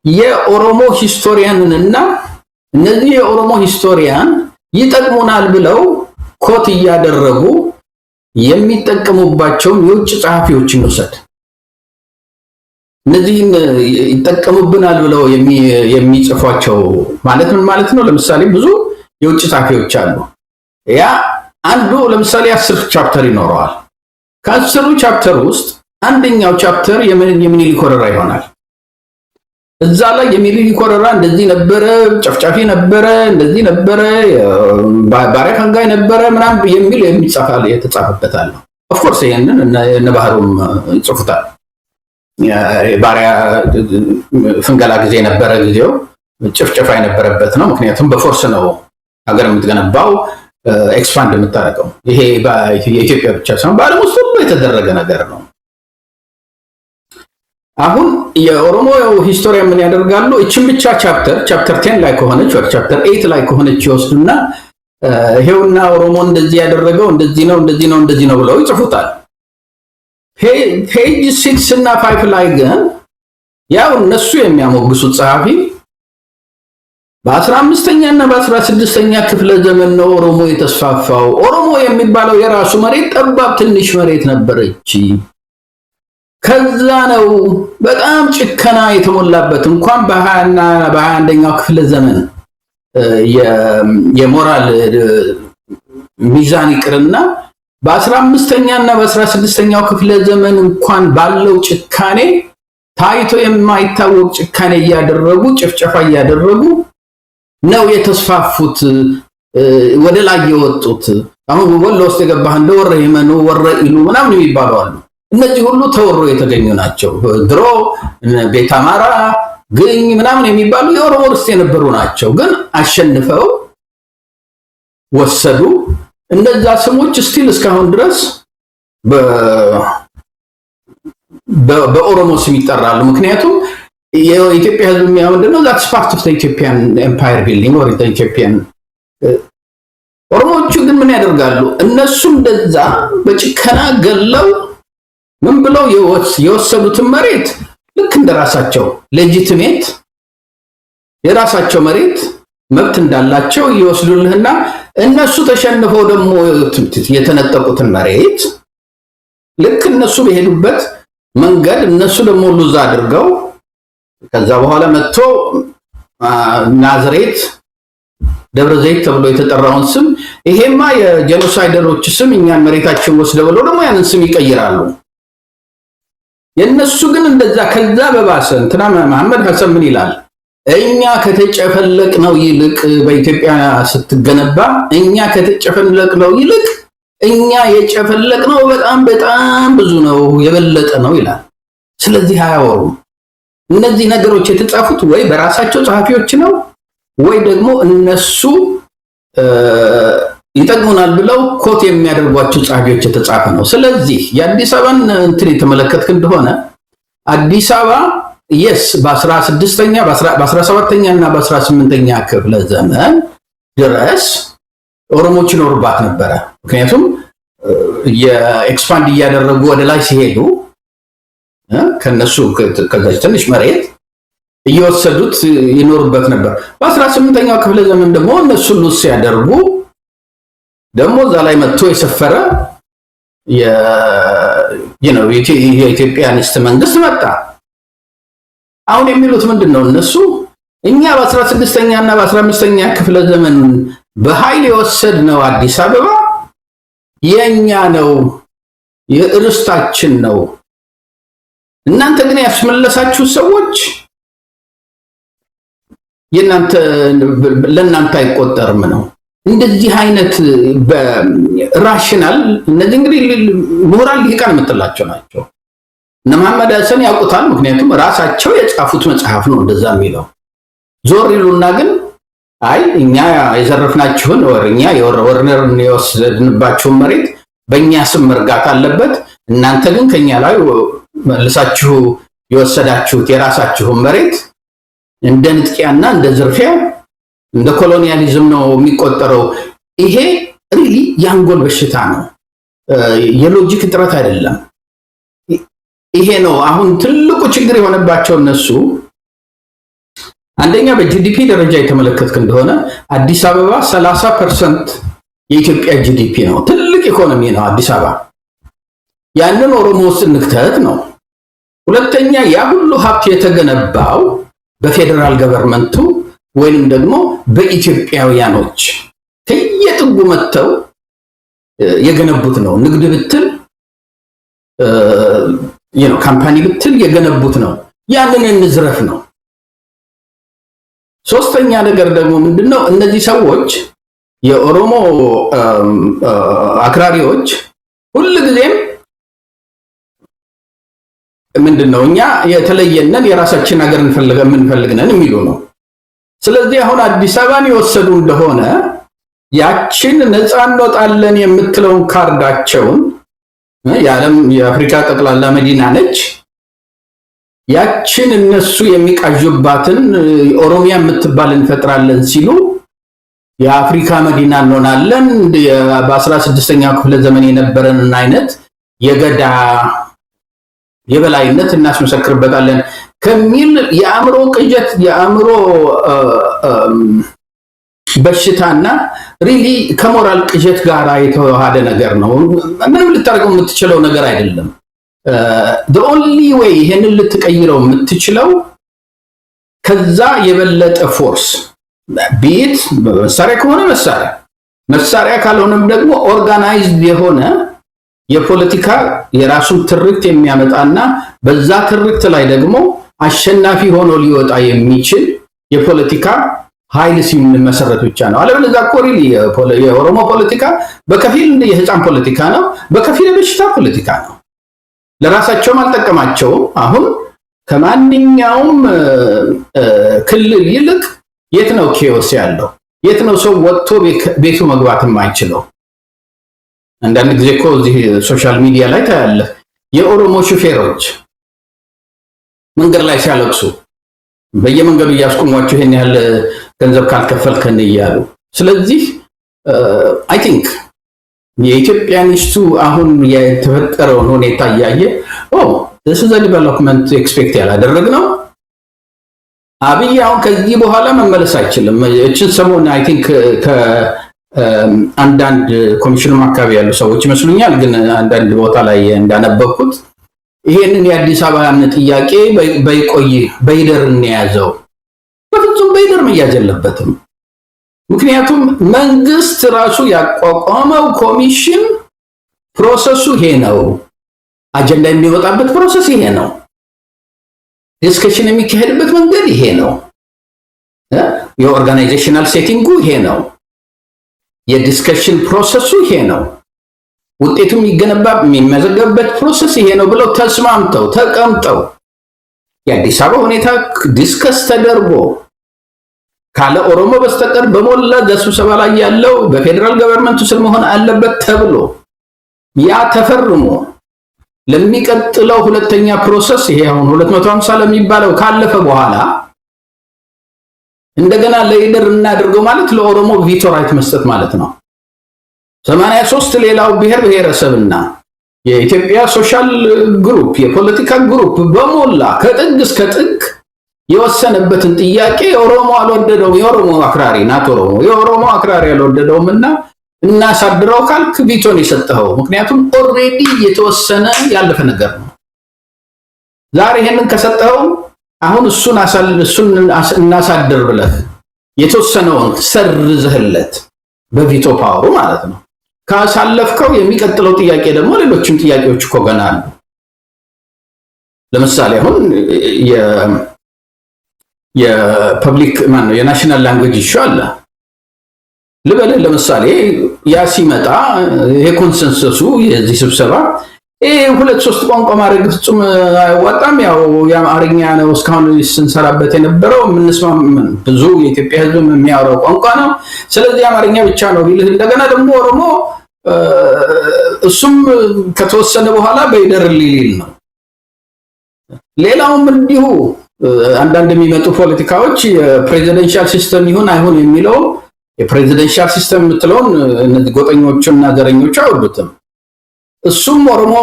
የኦሮሞ ሂስቶሪያንና እነዚህ የኦሮሞ ሂስቶሪያን ይጠቅሙናል ብለው ኮት እያደረጉ የሚጠቀሙባቸውን የውጭ ጸሐፊዎችን እንውሰድ። እነዚህን ይጠቀሙብናል ብለው የሚጽፏቸው ማለት ምን ማለት ነው? ለምሳሌ ብዙ የውጭ ጸሐፊዎች አሉ። ያ አንዱ ለምሳሌ 10 ቻፕተር ይኖረዋል። ከ10 ቻፕተር ውስጥ አንደኛው ቻፕተር የሚኒሊክ ወረራ ይሆናል። እዛ ላይ የሚኒሊክ ወረራ እንደዚህ ነበረ፣ ጨፍጫፊ ነበረ፣ እንደዚህ ነበረ፣ ባሪያ ፈንጋይ ነበረ ምናምን የሚል የተጻፈበታል። ኦፍ ኮርስ ይሄንን እነ ባህሩም ይጽፉታል። የባሪያ ፍንገላ ጊዜ የነበረ ጊዜው ጭፍጨፋ የነበረበት ነው። ምክንያቱም በፎርስ ነው ሀገር የምትገነባው ኤክስፓንድ የምታደርገው። ይሄ የኢትዮጵያ ብቻ ሳይሆን በዓለም ውስጥ ሁሉ የተደረገ ነገር ነው። አሁን የኦሮሞ ሂስቶሪያን ምን ያደርጋሉ? እችን ብቻ ቻፕተር 10 ላይ ከሆነች ወይ ቻፕተር 8 ላይ ከሆነች ይወስዱና ይሄውና ኦሮሞ እንደዚህ ያደረገው እንደዚህ ነው እንደዚህ ነው እንደዚህ ነው ብለው ይጽፉታል። ፔጅ 6 እና 5 ላይ ግን ያው እነሱ የሚያሞግሱት ጸሐፊ በ15ኛ እና በ16ኛ ክፍለ ዘመን ነው ኦሮሞ የተስፋፋው። ኦሮሞ የሚባለው የራሱ መሬት ጠባብ ትንሽ መሬት ነበረች። ከዛ ነው በጣም ጭከና የተሞላበት እንኳን በ20 እና በ21ኛው ክፍለ ዘመን የሞራል ሚዛን ይቅርና በ15ኛ እና በ16ኛው ክፍለ ዘመን እንኳን ባለው ጭካኔ ታይቶ የማይታወቅ ጭካኔ እያደረጉ ጭፍጨፋ እያደረጉ ነው የተስፋፉት፣ ወደ ላይ የወጡት። አሁን ወሎ ውስጥ የገባህ እንደ ወረ ይመኑ ወረ ኢሉ ምናምን የሚባሉ አሉ። እነዚህ ሁሉ ተወሮ የተገኙ ናቸው። ድሮ ቤት አማራ ግኝ ምናምን የሚባሉ የኦሮሞ ርስት የነበሩ ናቸው። ግን አሸንፈው ወሰዱ። እነዛ ስሞች ስቲል እስካሁን ድረስ በኦሮሞ ስም ይጠራሉ። ምክንያቱም የኢትዮጵያ ሕዝብ ምንድነው that's part of the Ethiopian empire building or the Ethiopian ኦሮሞቹ ግን ምን ያደርጋሉ? እነሱ እንደዛ በጭከና ገለው ምን ብለው የወሰዱትን መሬት ልክ እንደራሳቸው ሌጂቲሜት የራሳቸው መሬት መብት እንዳላቸው ይወስዱልህና እነሱ ተሸንፈው ደግሞ የተነጠቁትን መሬት ልክ እነሱ በሄዱበት መንገድ እነሱ ደግሞ ሉዝ አድርገው ከዛ በኋላ መጥቶ ናዝሬት ደብረ ዘይት ተብሎ የተጠራውን ስም ይሄማ የጄኖሳይደሮች ስም እኛን መሬታችን ወስደው ብለው ደግሞ ያንን ስም ይቀይራሉ። የነሱ ግን እንደዛ ከዛ በባሰ እንትና መሐመድ ሐሰን ምን ይላል? እኛ ከተጨፈለቅነው ይልቅ በኢትዮጵያ ስትገነባ እኛ ከተጨፈለቅነው ይልቅ እኛ የጨፈለቅነው በጣም በጣም ብዙ ነው የበለጠ ነው ይላል። ስለዚህ አያወሩም። እነዚህ ነገሮች የተጻፉት ወይ በራሳቸው ጸሐፊዎች ነው ወይ ደግሞ እነሱ ይጠቅሙናል ብለው ኮት የሚያደርጓቸው ጸሐፊዎች የተጻፈ ነው። ስለዚህ የአዲስ አበባን እንትን የተመለከትክ እንደሆነ አዲስ አበባ የስ በ16ኛ በ17ኛ እና በ18ኛ ክፍለ ዘመን ድረስ ኦሮሞች ይኖሩባት ነበረ። ምክንያቱም የኤክስፓንድ እያደረጉ ወደ ላይ ሲሄዱ ከነሱ ከዛች ትንሽ መሬት እየወሰዱት ይኖርበት ነበር። በ18ኛው ክፍለ ዘመን ደግሞ እነሱ ሉስ ሲያደርጉ ደግሞ እዛ ላይ መጥቶ የሰፈረ የኢትዮጵያኒስት መንግስት መጣ። አሁን የሚሉት ምንድነው? እነሱ እኛ በ16ኛ እና በ15ኛ ክፍለ ዘመን በኃይል የወሰድነው አዲስ አበባ የኛ ነው፣ የርስታችን ነው። እናንተ ግን ያስመለሳችሁ ሰዎች ለእናንተ አይቆጠርም ነው። እንደዚህ አይነት በራሽናል እነዚህ እንግዲህ ሞራል ሊቃን የምትላቸው ናቸው። እነ መሐመድ ሐሰን ያውቁታል። ምክንያቱም ራሳቸው የጻፉት መጽሐፍ ነው እንደዛ የሚለው። ዞር ይሉና ግን አይ እኛ የዘረፍናችሁን ወርኛ የወርነርን የወሰድንባችሁን መሬት በእኛ ስም መርጋት አለበት፣ እናንተ ግን ከኛ ላይ መልሳችሁ የወሰዳችሁት የራሳችሁን መሬት እንደ ንጥቂያና እንደ ዝርፊያ እንደ ኮሎኒያሊዝም ነው የሚቆጠረው። ይሄ ሪሊ የአንጎል በሽታ ነው፣ የሎጂክ እጥረት አይደለም። ይሄ ነው አሁን ትልቁ ችግር የሆነባቸው እነሱ። አንደኛ በጂዲፒ ደረጃ የተመለከትክ እንደሆነ አዲስ አበባ 30% የኢትዮጵያ ጂዲፒ ነው። ትልቅ ኢኮኖሚ ነው አዲስ አበባ። ያንን ኦሮሞ ውስጥ ንክተት ነው። ሁለተኛ ያ ሁሉ ሀብት የተገነባው በፌደራል ገቨርንመንቱ ወይንም ደግሞ በኢትዮጵያውያኖች ከየጥጉ መጥተው የገነቡት ነው። ንግድ ብትል ካምፓኒ ብትል የገነቡት ነው። ያንን እንዝረፍ ነው። ሶስተኛ ነገር ደግሞ ምንድነው? እነዚህ ሰዎች የኦሮሞ አክራሪዎች ሁልጊዜም ምንድነው እኛ የተለየነን የራሳችን ሀገር እንፈልገን የሚሉ ነው። ስለዚህ አሁን አዲስ አበባን የወሰዱ እንደሆነ ያችን ነፃ እንወጣለን የምትለውን ካርዳቸውን የዓለም የአፍሪካ ጠቅላላ መዲና ነች። ያችን እነሱ የሚቃዡባትን ኦሮሚያ የምትባል እንፈጥራለን ሲሉ የአፍሪካ መዲና እንሆናለን በ16ኛው ክፍለ ዘመን የነበረንን አይነት የገዳ የበላይነት እናስመሰክርበታለን ከሚል የአእምሮ ቅዠት የአእምሮ በሽታና ሪሊ ከሞራል ቅዠት ጋር የተዋሃደ ነገር ነው። ምንም ልታደርገው የምትችለው ነገር አይደለም። the only way ይሄንን ልትቀይረው የምትችለው ከዛ የበለጠ ፎርስ ቢት መሳሪያ ከሆነ መሳሪያ ካልሆነም ደግሞ ኦርጋናይዝድ የሆነ የፖለቲካ የራሱን ትርክት የሚያመጣና በዛ ትርክት ላይ ደግሞ አሸናፊ ሆኖ ሊወጣ የሚችል የፖለቲካ ኃይል ሲመሰረት ብቻ ነው። አለበለዚያ እኮ ሪሊ የኦሮሞ ፖለቲካ በከፊል የህፃን ፖለቲካ ነው፣ በከፊል የበሽታ ፖለቲካ ነው። ለራሳቸውም አልጠቀማቸውም። አሁን ከማንኛውም ክልል ይልቅ የት ነው ኬዎስ ያለው? የት ነው ሰው ወጥቶ ቤቱ መግባት የማይችለው? አንዳንድ ጊዜ እኮ እዚህ ሶሻል ሚዲያ ላይ ታያለህ የኦሮሞ ሹፌሮች መንገድ ላይ ሲያለቅሱ በየመንገዱ እያስቆሟቸው ይሄን ያህል ገንዘብ ካልከፈልከን እያሉ። ስለዚህ አይ ቲንክ የኢትዮጵያኒስቱ አሁን የተፈጠረውን ሁኔታ እያየ this is a development ኤክስፔክት ያላደረግነው አብይ አሁን ከዚህ በኋላ መመለስ አይችልም። እችን ሰሞን አይ ቲንክ አንዳንድ ኮሚሽኑ አካባቢ ያሉ ሰዎች ይመስሉኛል፣ ግን አንዳንድ ቦታ ላይ እንዳነበብኩት ይሄንን የአዲስ አበባን ጥያቄ በይደር እንያዘው። በፍጹም በይደር መያዝ የለበትም። ምክንያቱም መንግስት ራሱ ያቋቋመው ኮሚሽን ፕሮሰሱ ይሄ ነው። አጀንዳ የሚወጣበት ፕሮሰስ ይሄ ነው። ዲስከሽን የሚካሄድበት መንገድ ይሄ ነው። የኦርጋናይዜሽናል ሴቲንጉ ይሄ ነው። የዲስከሽን ፕሮሰሱ ይሄ ነው። ውጤቱ የሚመዘገብበት ፕሮሰስ ይሄ ነው ብለው ተስማምተው ተቀምጠው የአዲስ አበባ ሁኔታ ዲስከስ ተደርጎ ካለ ኦሮሞ በስተቀር በሞላ በስብሰባ ላይ ያለው በፌደራል ገቨርንመንቱ ስር መሆን አለበት ተብሎ ያ ተፈርሞ ለሚቀጥለው ሁለተኛ ፕሮሰስ ይሄ አሁን 250 ለሚባለው ካለፈ በኋላ እንደገና ለይደር እናድርገው ማለት ለኦሮሞ ቪቶ ራይት መስጠት ማለት ነው። 83 ሌላው ብሔረሰብና የኢትዮጵያ ሶሻል ግሩፕ የፖለቲካ ግሩፕ በሞላ ከጥግ እስከ ጥግ የወሰነበትን ጥያቄ ኦሮሞ አልወደደውም። የኦሮሞ አክራሪ ናት ኦሮሞ የኦሮሞ አክራሪ አልወደደውምና እናሳድረው ካልክ ቪቶን የሰጠኸው። ምክንያቱም ኦሬዲ የተወሰነ ያለፈ ነገር ነው። ዛሬ ይሄንን ከሰጠኸው አሁን እሱን እናሳድር ብለህ የተወሰነውን ሰርዘህለት በቪቶ ፓወሩ ማለት ነው ካሳለፍከው የሚቀጥለው ጥያቄ ደግሞ ሌሎችም ጥያቄዎች እኮ ገና አሉ። ለምሳሌ አሁን የፐብሊክ ማን ነው የናሽናል ላንጉዌጅ ኢሹ አለ ልበልህ። ለምሳሌ ያ ሲመጣ ይሄ ኮንሰንሰሱ የዚህ ስብሰባ ሁለት ሶስት ቋንቋ ማድረግ ፍጹም አይዋጣም። ያው የአማርኛ ነው እስካሁን ስንሰራበት የነበረው ብዙ የኢትዮጵያ ሕዝብ የሚያወራው ቋንቋ ነው። ስለዚህ አማርኛ ብቻ ነው ቢልህ እንደገና ደግሞ ኦሮሞ እሱም ከተወሰነ በኋላ በይደር ሊል ነው። ሌላውም እንዲሁ አንዳንድ የሚመጡ ፖለቲካዎች የፕሬዚደንሻል ሲስተም ይሁን አይሁን የሚለው የፕሬዚደንሻል ሲስተም የምትለውን እነዚህ ጎጠኞቹና ዘረኞቹ አይወዱትም። እሱም ኦሮሞ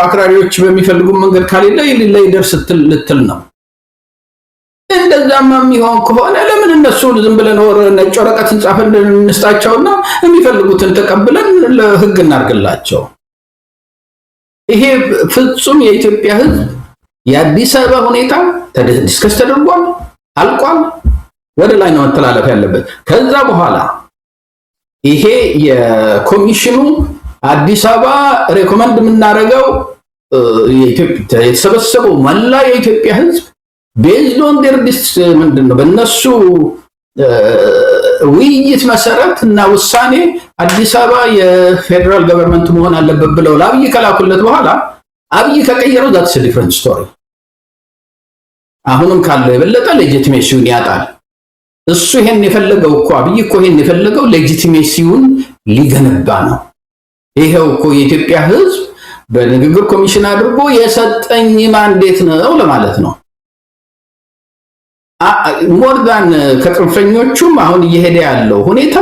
አክራሪዎች በሚፈልጉ መንገድ ካሌለ ለይደር ልትል ነው። እንደዛማ የሚሆን ከሆነ ለምን እነሱ ዝም ብለን ነጭ ወረቀት እንጻፈን እንስጣቸውና የሚፈልጉትን ተቀብለን ለህግ እናርግላቸው? ይሄ ፍጹም የኢትዮጵያ ህዝብ የአዲስ አበባ ሁኔታ ዲስከስ ተደርጓል፣ አልቋል። ወደ ላይ ነው መተላለፍ ያለበት። ከዛ በኋላ ይሄ የኮሚሽኑ አዲስ አበባ ሬኮመንድ የምናደርገው የተሰበሰበው መላ የኢትዮጵያ ህዝብ ቤዝድ ኦን ዴር ምንድነው በእነሱ ውይይት መሰረት እና ውሳኔ አዲስ አበባ የፌደራል ገቨርንመንት መሆን አለበት ብለው ለአብይ ከላኩለት በኋላ አብይ ከቀየረው that's a different story አሁንም ካለው የበለጠ ሌጂቲሜሲውን ያጣል እሱ ይሄን የፈለገው እኮ አብይ እኮ ይሄን የፈለገው ሌጂቲሜሲውን ሊገነባ ነው ይሄው እኮ የኢትዮጵያ ህዝብ በንግግር ኮሚሽን አድርጎ የሰጠኝ ማንዴት ነው ለማለት ነው ሞርዳን ከጥንፈኞቹም አሁን እየሄደ ያለው ሁኔታ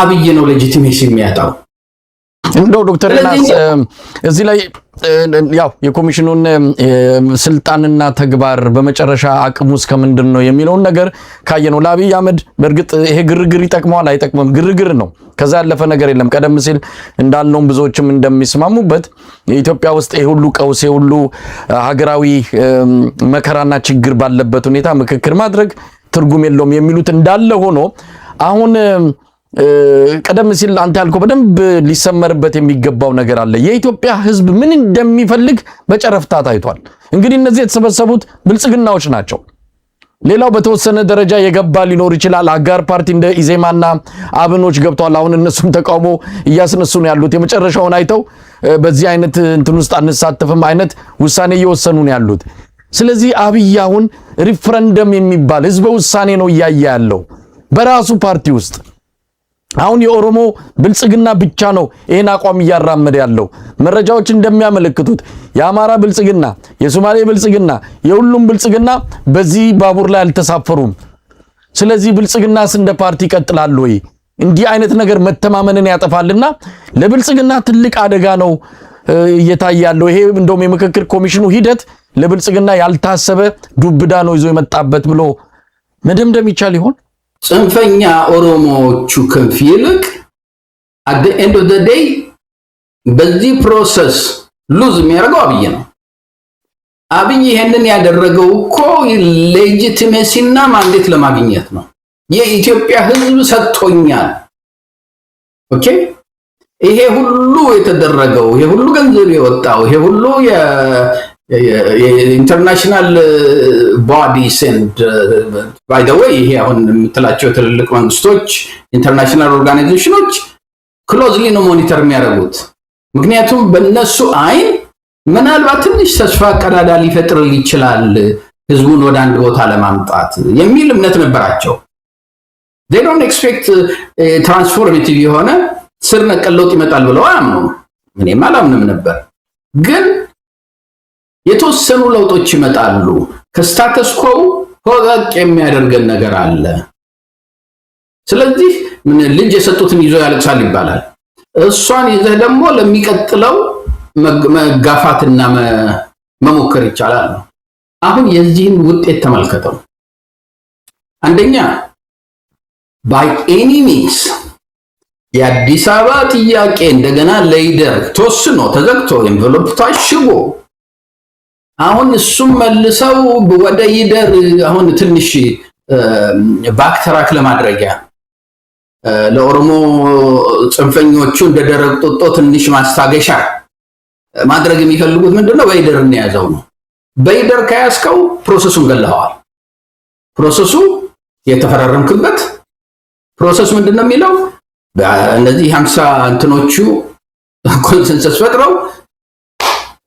አብይ ነው ሌጂቲሜሲ የሚያጣው እንደው ዶክተር ናስ እዚህ ላይ ያው የኮሚሽኑን ስልጣንና ተግባር በመጨረሻ አቅሙስ ከምንድነው የሚለው ነገር ካየነው ለአብይ አህመድ በርግጥ ይሄ ግርግር ይጠቅመዋል አይጠቅምም ግርግር ነው ከዛ ያለፈ ነገር የለም ቀደም ሲል እንዳልነው ብዙዎችም እንደሚስማሙበት ኢትዮጵያ ውስጥ ይሄ ሁሉ ቀውስ ይሄ ሁሉ ሀገራዊ መከራና ችግር ባለበት ሁኔታ ምክክር ማድረግ ትርጉም የለውም የሚሉት እንዳለ ሆኖ አሁን ቀደም ሲል አንተ ያልከው በደንብ ሊሰመርበት የሚገባው ነገር አለ የኢትዮጵያ ህዝብ ምን እንደሚፈልግ በጨረፍታ ታይቷል እንግዲህ እነዚህ የተሰበሰቡት ብልጽግናዎች ናቸው ሌላው በተወሰነ ደረጃ የገባ ሊኖር ይችላል አጋር ፓርቲ እንደ ኢዜማና አብኖች ገብተዋል አሁን እነሱም ተቃውሞ እያስነሱ ነው ያሉት የመጨረሻውን አይተው በዚህ አይነት እንትን ውስጥ አንሳተፍም አይነት ውሳኔ እየወሰኑ ነው ያሉት ስለዚህ አብይ አሁን ሪፈረንደም የሚባል ህዝበ ውሳኔ ነው ያያያለው በራሱ ፓርቲ ውስጥ አሁን የኦሮሞ ብልጽግና ብቻ ነው ይሄን አቋም ያራመደ ያለው መረጃዎች እንደሚያመለክቱት የአማራ ብልጽግና የሶማሌ ብልጽግና የሁሉም ብልጽግና በዚህ ባቡር ላይ አልተሳፈሩም ስለዚህ ብልጽግናስ እንደ ፓርቲ ይቀጥላል ወይ እንዲህ አይነት ነገር መተማመንን ያጠፋልና ለብልጽግና ትልቅ አደጋ ነው እየታያለው ይሄ እንደውም የምክክር ኮሚሽኑ ሂደት ለብልጽግና ያልታሰበ ዱብዳ ነው ይዞ የመጣበት ብሎ መደምደም ይቻል ይሆን ጽንፈኛ ኦሮሞዎቹ ክንፍ ይልቅ at the end of the day በዚህ ፕሮሰስ ሉዝ የሚያደርገው አብይ ነው አብይ ይሄንን ያደረገው እኮ ሌጂቲሜሲና ማንዴት ለማግኘት ነው የኢትዮጵያ ህዝብ ሰጥቶኛል ኦኬ ይሄ ሁሉ የተደረገው ይሄ ሁሉ ገንዘብ የወጣው ይሄ ሁሉ የኢንተርናሽናል ቦዲስ and by the way ይሄ አሁን የምትላቸው ትልልቅ መንግስቶች ኢንተርናሽናል ኦርጋናይዜሽኖች ክሎዝሊ ነው ሞኒተር የሚያደርጉት ምክንያቱም በእነሱ አይን ምናልባት ትንሽ ተስፋ ቀዳዳ ሊፈጥር ይችላል ህዝቡን ወደ አንድ ቦታ ለማምጣት የሚል እምነት ነበራቸው they don't expect transformative የሆነ ስር ነቀል ለውጥ ይመጣል ብለው አያምኑም እኔም አላምንም ነበር ግን የተወሰኑ ለውጦች ይመጣሉ ከስታተስ ኮ ሆዳቅ የሚያደርገን ነገር አለ ስለዚህ ምን ልጅ የሰጡትን ይዞ ያለቅሳል ይባላል እሷን ይዘህ ደግሞ ለሚቀጥለው መጋፋትና መሞከር ይቻላል አሁን የዚህን ውጤት ተመልከተው አንደኛ by any means የአዲስ አበባ ጥያቄ እንደገና ለይደር ተወስኖ ተዘግቶ ኤንቨሎፕ ታሽጎ አሁን እሱም መልሰው ወደ ይደር አሁን ትንሽ ባክተራክ ለማድረጊያ ለኦሮሞ ጽንፈኞቹ እንደደረቅ ጦጦ ትንሽ ማስታገሻ ማድረግ የሚፈልጉት ምንድነው በይደር እንያዘው ነው በይደር ከያስከው ፕሮሰሱን ገለዋል ፕሮሰሱ የተፈራረምክበት ፕሮሰስ ምንድነው የሚለው በእነዚህ 50 እንትኖቹ ኮንሰንሰስ ፈጥረው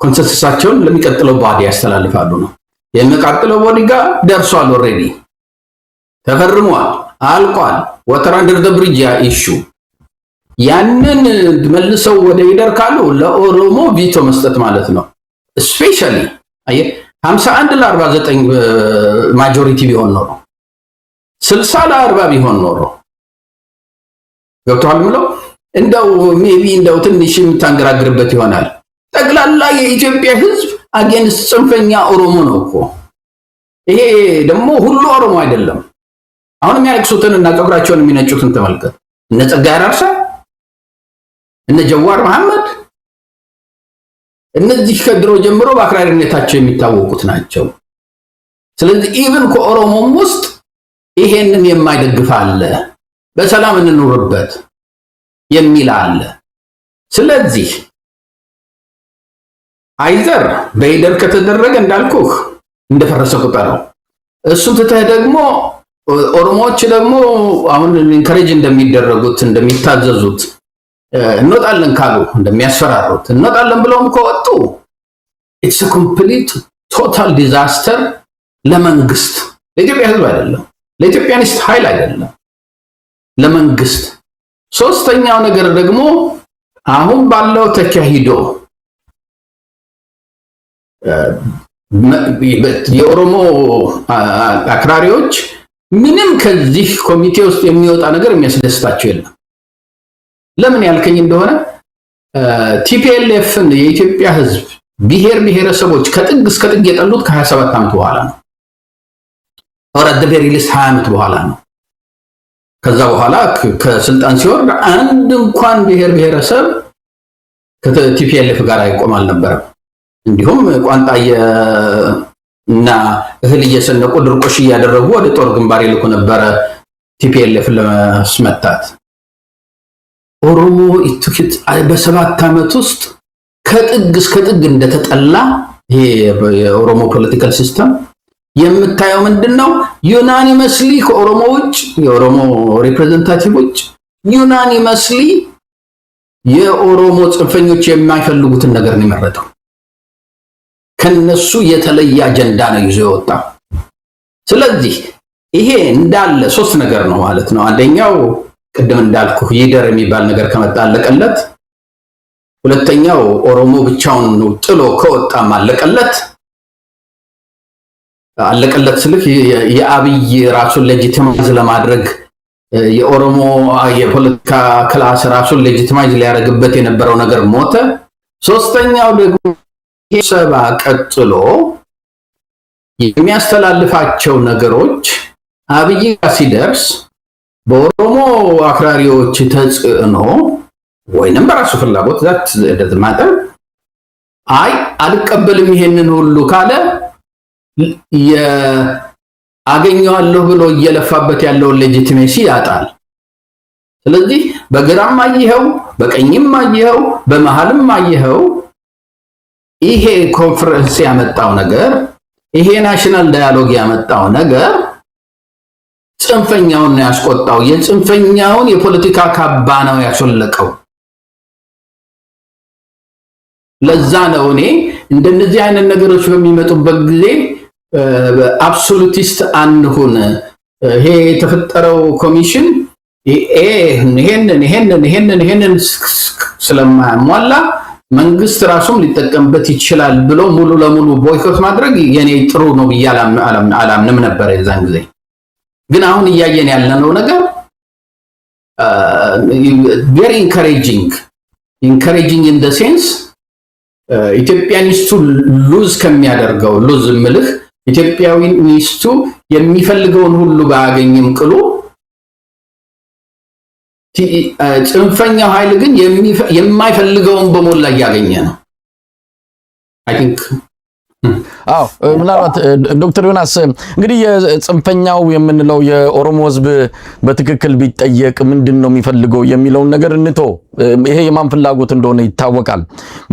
ኮንሰንሰሳቸውን ለሚቀጥለው ባዲ ያስተላልፋሉ ነው የሚቀጥለው ቦዲ ጋር ደርሷል ኦሬዲ ተፈርሟል አልቋል water under the bridge ኢሹ ያንን መልሰው ወደ ይደር ካሉ ለኦሮሞ ቪቶ መስጠት ማለት ነው ስፔሻሊ 51 ለ49 ማጆሪቲ ቢሆን ኖሮ 60 ለ40 ቢሆን ኖሮ ገብቷል ብለው እንደው ሜቢ እንደው ትንሽ የምታንገራግርበት ይሆናል ጠቅላላ የኢትዮጵያ ህዝብ አጌንስት ጽንፈኛ ኦሮሞ ነው እኮ ይሄ ደግሞ ሁሉ ኦሮሞ አይደለም አሁን የሚያለቅሱትንና ጸጉራቸውን የሚነጩትን ተመልከት እነ ጸጋዬ አራርሳ እነ ጀዋር መሐመድ እነዚህ ከድሮ ጀምሮ በአክራሪነታቸው የሚታወቁት ናቸው ስለዚህ ኢቭን ከኦሮሞም ውስጥ ይሄንን የማይደግፍ አለ በሰላም እንኖርበት የሚል አለ ስለዚህ አይዘር በይደር ከተደረገ እንዳልኩህ እንደፈረሰ ቁጠረው እሱን ተተህ ደግሞ ኦሮሞዎች ደግሞ አሁን ኢንከሬጅ እንደሚደረጉት እንደሚታዘዙት እንወጣለን ካሉ እንደሚያስፈራሩት እንወጣለን ብለውም ከወጡ ኢትስ አ ኮምፕሊት ቶታል ዲዛስተር ለመንግስት፣ ለኢትዮጵያ ህዝብ አይደለም፣ ለኢትዮጵያኒስት ኃይል አይደለም፣ ለመንግስት። ሶስተኛው ነገር ደግሞ አሁን ባለው ተካሂዶ የኦሮሞ አክራሪዎች ምንም ከዚህ ኮሚቴ ውስጥ የሚወጣ ነገር የሚያስደስታቸው የለም። ለምን ያልከኝ እንደሆነ ቲፒኤልኤፍን የኢትዮጵያ ህዝብ ብሔር ብሔረሰቦች ከጥግ እስከ ጥግ የጠሉት ከ27 ዓመት በኋላ ነው። ወራደ በሪሊስ 20 ዓመት በኋላ ነው። ከዛ በኋላ ከስልጣን ሲወርድ አንድ እንኳን ብሔር ብሔረሰብ ከቲፒኤልኤፍ ጋር አይቆም አልነበረም። እንዲሁም ቋንጣየ እና እህል እየሰነቁ ድርቆሽ እያደረጉ ወደ ጦር ግንባር ይልኩ ነበረ ቲፒኤልኤፍ ለማስመታት። ኦሮሞ ኢትዮጵያ በ7 ዓመት ውስጥ ከጥግ እስከ ጥግ እንደተጠላ ይሄ የኦሮሞ ፖለቲካል ሲስተም የምታየው ምንድነው? ዩናኒመስሊ ከኦሮሞ ውጭ የኦሮሞ ሪፕሬዘንታቲቮች ዩናኒመስሊ የኦሮሞ ጽንፈኞች የማይፈልጉትን ነገር ነው የመረጠው። ከነሱ የተለየ አጀንዳ ነው ይዞ የወጣው። ስለዚህ ይሄ እንዳለ 3 ነገር ነው ማለት ነው። አንደኛው ቅድም እንዳልኩ ይደር የሚባል ነገር ከመጣ አለቀለት። ሁለተኛው ኦሮሞ ብቻውን ጥሎ ከወጣም አለቀለት ስልክ የአብይ ራሱን ሌጂቲማይዝ ለማድረግ የኦሮሞ የፖለቲካ ክላስ ራሱን ሌጂቲማይዝ ሊያደርግበት የነበረው ነገር ሞተ። ሶስተኛው ደግሞ ሰባ ቀጥሎ የሚያስተላልፋቸው ነገሮች አብይ ሲደርስ በኦሮሞ አክራሪዎች ተጽዕኖ ወይንም በራሱ ፍላጎት ዛት እንደማጠር አይ አልቀበልም ይሄንን ሁሉ ካለ አገኘዋለሁ ብሎ እየለፋበት ያለውን ሌጂቲሜሲ ያጣል። ስለዚህ በግራም አየኸው፣ በቀኝም አየኸው፣ በመሃልም አየኸው ይሄ ኮንፈረንስ ያመጣው ነገር፣ ይሄ ናሽናል ዳያሎግ ያመጣው ነገር ጽንፈኛውን ነው ያስቆጣው። የጽንፈኛውን የፖለቲካ ካባ ነው ያስወለቀው። ለዛ ነው እኔ እንደነዚህ አይነት ነገሮች በሚመጡበት ጊዜ አብሶሉቲስት አንሁን። ይሄ የተፈጠረው ኮሚሽን ይሄንን ስለማያሟላ መንግስት ራሱም ሊጠቀምበት ይችላል ብሎ ሙሉ ለሙሉ ቦይኮት ማድረግ የኔ ጥሩ ነው ብዬ አላምንም ነበር የዛን ጊዜ። ግን አሁን እያየን ያለነው ነገር very encouraging in the sense ኢትዮጵያኒስቱ ሉዝ ከሚያደርገው ሉዝ ምልህ ኢትዮጵያዊኒስቱ የሚፈልገውን ሁሉ ባያገኝም ቅሉ ጽንፈኛው ኃይል ግን የማይፈልገውን በሞላ እያገኘ ነው። I think ምናልባት ዶክተር ዮናስ እንግዲህ የጽንፈኛው የምንለው የኦሮሞ ህዝብ በትክክል ቢጠየቅ ምንድነው የሚፈልገው የሚለውን ነገር እንቶ ይሄ የማን ፍላጎት እንደሆነ ይታወቃል።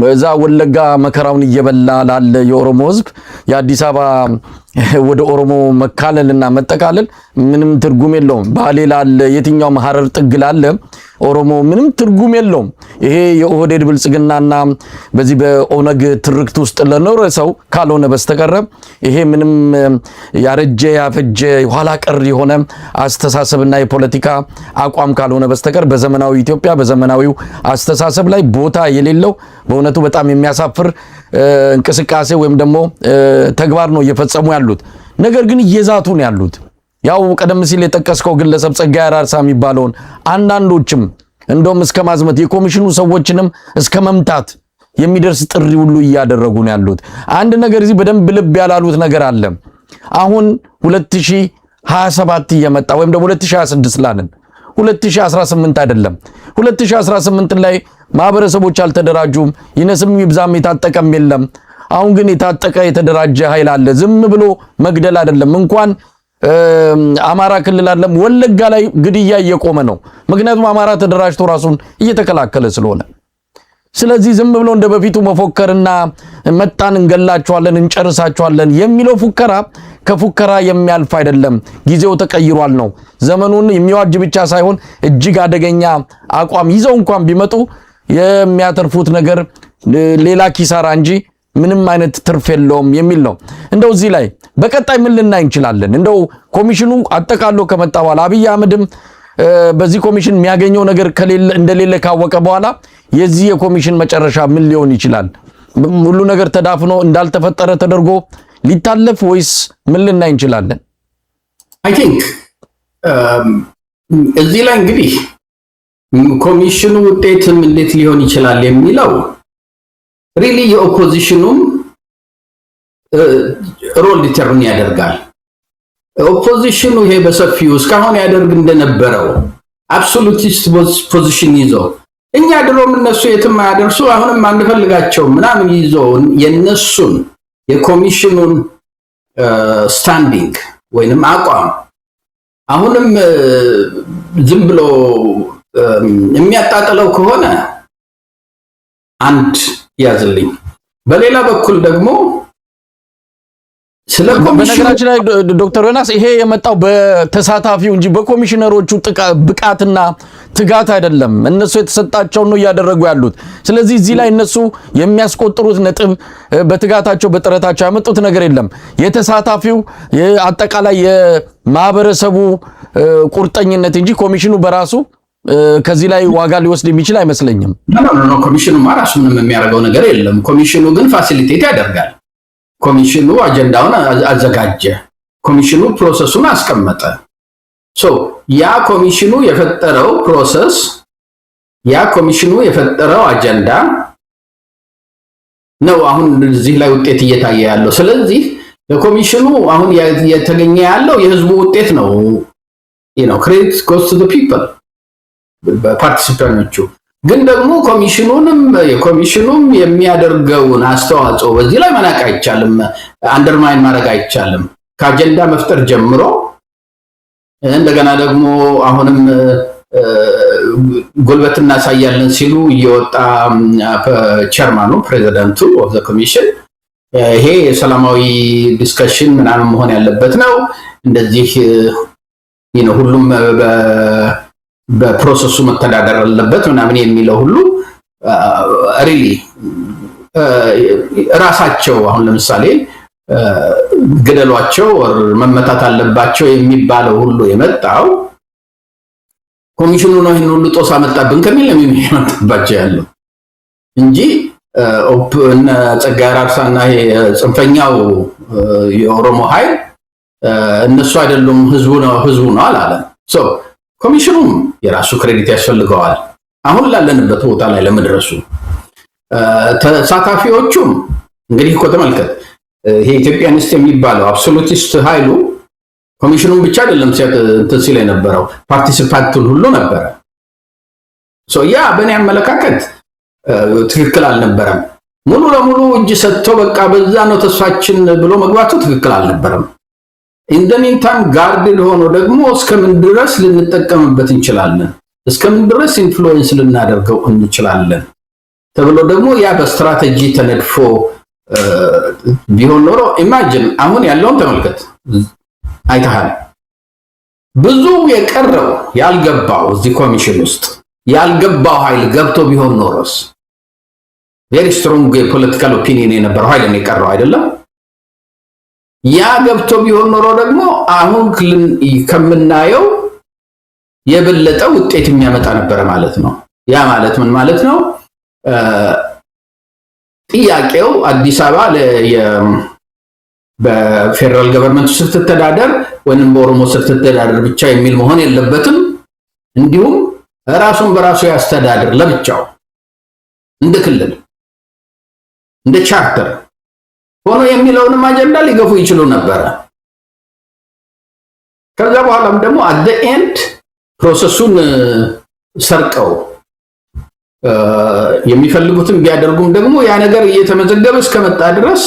በዛ ወለጋ መከራውን እየበላ ላለ የኦሮሞ ህዝብ የአዲስ አበባ ወደ ኦሮሞ መካለልና መጠቃለል ምንም ትርጉም የለውም። ባሌ ላለ የትኛው ሐረር ጥግ ላለ ኦሮሞ ምንም ትርጉም የለውም። ይሄ የኦህዴድ ብልጽግናና በዚህ በኦነግ ትርክት ውስጥ ለኖረ ሰው ካልሆነ በስተቀር ይሄ ምንም ያረጀ ያፈጀ ኋላ ቀር የሆነ አስተሳሰብና የፖለቲካ አቋም ካልሆነ በስተቀር በዘመናዊ ኢትዮጵያ በዘመናዊው አስተሳሰብ ላይ ቦታ የሌለው በእውነቱ በጣም የሚያሳፍር እንቅስቃሴ ወይም ደግሞ ተግባር ነው እየፈጸሙ ያሉት። ነገር ግን እየዛቱ ነው ያሉት። ያው ቀደም ሲል የጠቀስከው ግለሰብ ጸጋዬ አራርሳ የሚባለውን አንዳንዶችም እንደውም እስከ ማዝመት የኮሚሽኑ ሰዎችንም እስከ መምታት የሚደርስ ጥሪ ሁሉ እያደረጉ ነው ያሉት። አንድ ነገር እዚህ በደንብ ልብ ያላሉት ነገር አለ። አሁን 2027 እየመጣ ወይም ደግሞ 2026 ላልን 2018 አይደለም 2018 ላይ ማህበረሰቦች አልተደራጁም፣ ይነስም ይብዛም የታጠቀም የለም። አሁን ግን የታጠቀ የተደራጀ ኃይል አለ። ዝም ብሎ መግደል አይደለም እንኳን አማራ ክልል አይደለም ወለጋ ላይ ግድያ እየቆመ ነው። ምክንያቱም አማራ ተደራጅቶ ራሱን እየተከላከለ ስለሆነ። ስለዚህ ዝም ብሎ እንደ በፊቱ መፎከርና መጣን እንገላቸዋለን እንጨርሳቸዋለን የሚለው ፉከራ ከፉከራ የሚያልፍ አይደለም። ጊዜው ተቀይሯል ነው። ዘመኑን የሚዋጅ ብቻ ሳይሆን እጅግ አደገኛ አቋም ይዘው እንኳን ቢመጡ የሚያተርፉት ነገር ሌላ ኪሳራ እንጂ ምንም አይነት ትርፍ የለውም የሚል ነው። እንደው እዚህ ላይ በቀጣይ ምን ልናይ እንችላለን? እንደው ኮሚሽኑ አጠቃሎ ከመጣ በኋላ አብይ አህመድም በዚህ ኮሚሽን የሚያገኘው ነገር እንደሌለ ካወቀ በኋላ የዚህ የኮሚሽን መጨረሻ ምን ሊሆን ይችላል? ሁሉ ነገር ተዳፍኖ እንዳልተፈጠረ ተደርጎ ሊታለፍ ወይስ ምን ልናይ እንችላለን? አይ ቲንክ እዚህ ላይ እንግዲህ ኮሚሽኑ ውጤትም እንዴት ሊሆን ይችላል የሚለው ሪሊ የኦፖዚሽኑም ሮል ዲተርሚን ያደርጋል። ኦፖዚሽኑ ይሄ በሰፊው እስካሁን ያደርግ እንደነበረው አብሶሉቲስት ፖዚሽን ይዞ እኛ ድሮም እነሱ የትም አያደርሱ አሁንም አንፈልጋቸው ምናምን ይዞ የነሱን የኮሚሽኑን ስታንዲንግ ወይንም አቋም አሁንም ዝም ብሎ የሚያጣጥለው ከሆነ አንድ ያዝልኝ። በሌላ በኩል ደግሞ በነገራችን ላይ ዶክተር ዮናስ ይሄ የመጣው በተሳታፊው እንጂ በኮሚሽነሮቹ ብቃትና ትጋት አይደለም። እነሱ የተሰጣቸው ነው እያደረጉ ያሉት። ስለዚህ እዚህ ላይ እነሱ የሚያስቆጥሩት ነጥብ በትጋታቸው በጥረታቸው ያመጡት ነገር የለም። የተሳታፊው አጠቃላይ የማህበረሰቡ ቁርጠኝነት እንጂ ኮሚሽኑ በራሱ ከዚህ ላይ ዋጋ ሊወስድ የሚችል አይመስለኝም። ነው ኮሚሽኑ ራሱ ምንም የሚያደርገው ነገር የለም። ኮሚሽኑ ግን ፋሲሊቴት ያደርጋል። ኮሚሽኑ አጀንዳውን አዘጋጀ። ኮሚሽኑ ፕሮሰሱን አስቀመጠ። ያ ኮሚሽኑ የፈጠረው ፕሮሰስ ያ ኮሚሽኑ የፈጠረው አጀንዳ ነው አሁን እዚህ ላይ ውጤት እየታየ ያለው። ስለዚህ የኮሚሽኑ አሁን የተገኘ ያለው የህዝቡ ውጤት ነው። ክሬዲት ጎስ ቱ ዘ ፒፕል በፓርቲሲፓንቶቹ። ግን ደግሞ የኮሚሽኑም የሚያደርገውን አስተዋጽኦ በዚህ ላይ መናቅ አይቻልም፣ አንደርማይን ማድረግ አይቻልም። ከአጀንዳ መፍጠር ጀምሮ እንደገና ደግሞ አሁንም ጉልበት እናሳያለን ሲሉ እየወጣ ቸርማኑ ፕሬዚዳንቱ ኦፍ ዘ ኮሚሽን ይሄ የሰላማዊ ዲስከሽን ምናምን መሆን ያለበት ነው፣ እንደዚህ ሁሉም በፕሮሰሱ መተዳደር አለበት ምናምን የሚለው ሁሉ ሪሊ ራሳቸው አሁን ለምሳሌ ግደሏቸው መመታት አለባቸው የሚባለው ሁሉ የመጣው ኮሚሽኑ ነው ይሄን ሁሉ ጦስ አመጣብን ከሚል ነው የሚመጣባቸው ያለው እንጂ እነ ጸጋዬ አራርሳና ጽንፈኛው የኦሮሞ ኃይል እነሱ አይደሉም ህዝቡ ነው አላለም። ኮሚሽኑም የራሱ ክሬዲት ያስፈልገዋል አሁን ላለንበት ቦታ ላይ ለመድረሱ። ተሳታፊዎቹም እንግዲህ እኮ ተመልከት፣ ይሄ ኢትዮጵያኒስት የሚባለው አብሶሉቲስት ኃይሉ ኮሚሽኑን ብቻ አይደለም ሲል የነበረው ፓርቲሲፓንቱን ሁሉ ነበረ። ያ በእኔ አመለካከት ትክክል አልነበረም። ሙሉ ለሙሉ እጅ ሰጥቶ በቃ በዛ ነው ተስፋችን ብሎ መግባቱ ትክክል አልነበረም። ኢንደሚንታም ጋርድ ሆኖ ደግሞ እስከምን ድረስ ልንጠቀምበት እንችላለን፣ እስከምን ድረስ ኢንፍሉዌንስ ልናደርገው እንችላለን ተብሎ ደግሞ ያ በስትራቴጂ ተነድፎ ቢሆን ኖሮ ኢማጂን አሁን ያለውን ተመልከት አይተሃል። ብዙ የቀረው ያልገባው እዚህ ኮሚሽን ውስጥ ያልገባው ኃይል ገብቶ ቢሆን ኖሮስ ቬሪ ስትሮንግ ፖለቲካል ኦፒኒየን የነበረው ኃይል ነው የቀረው አይደለም። ያ ገብቶ ቢሆን ኖሮ ደግሞ አሁን ከምናየው የበለጠ ውጤት የሚያመጣ ነበር ማለት ነው። ያ ማለት ምን ማለት ነው? ጥያቄው አዲስ አበባ በፌደራል ገቨርንመንት ስር ትተዳደር ወይንም በኦሮሞ ስር ትተዳደር ብቻ የሚል መሆን የለበትም። እንዲሁም ራሱን በራሱ ያስተዳድር ለብቻው እንደ ክልል እንደ ቻርተር ሆኖ የሚለውንም አጀንዳ ሊገፉ ይችሉ ነበር። ከዛ በኋላም ደግሞ at the end ፕሮሰሱን ሰርቀው የሚፈልጉትን ቢያደርጉም ደግሞ ያ ነገር እየተመዘገበ እስከመጣ ድረስ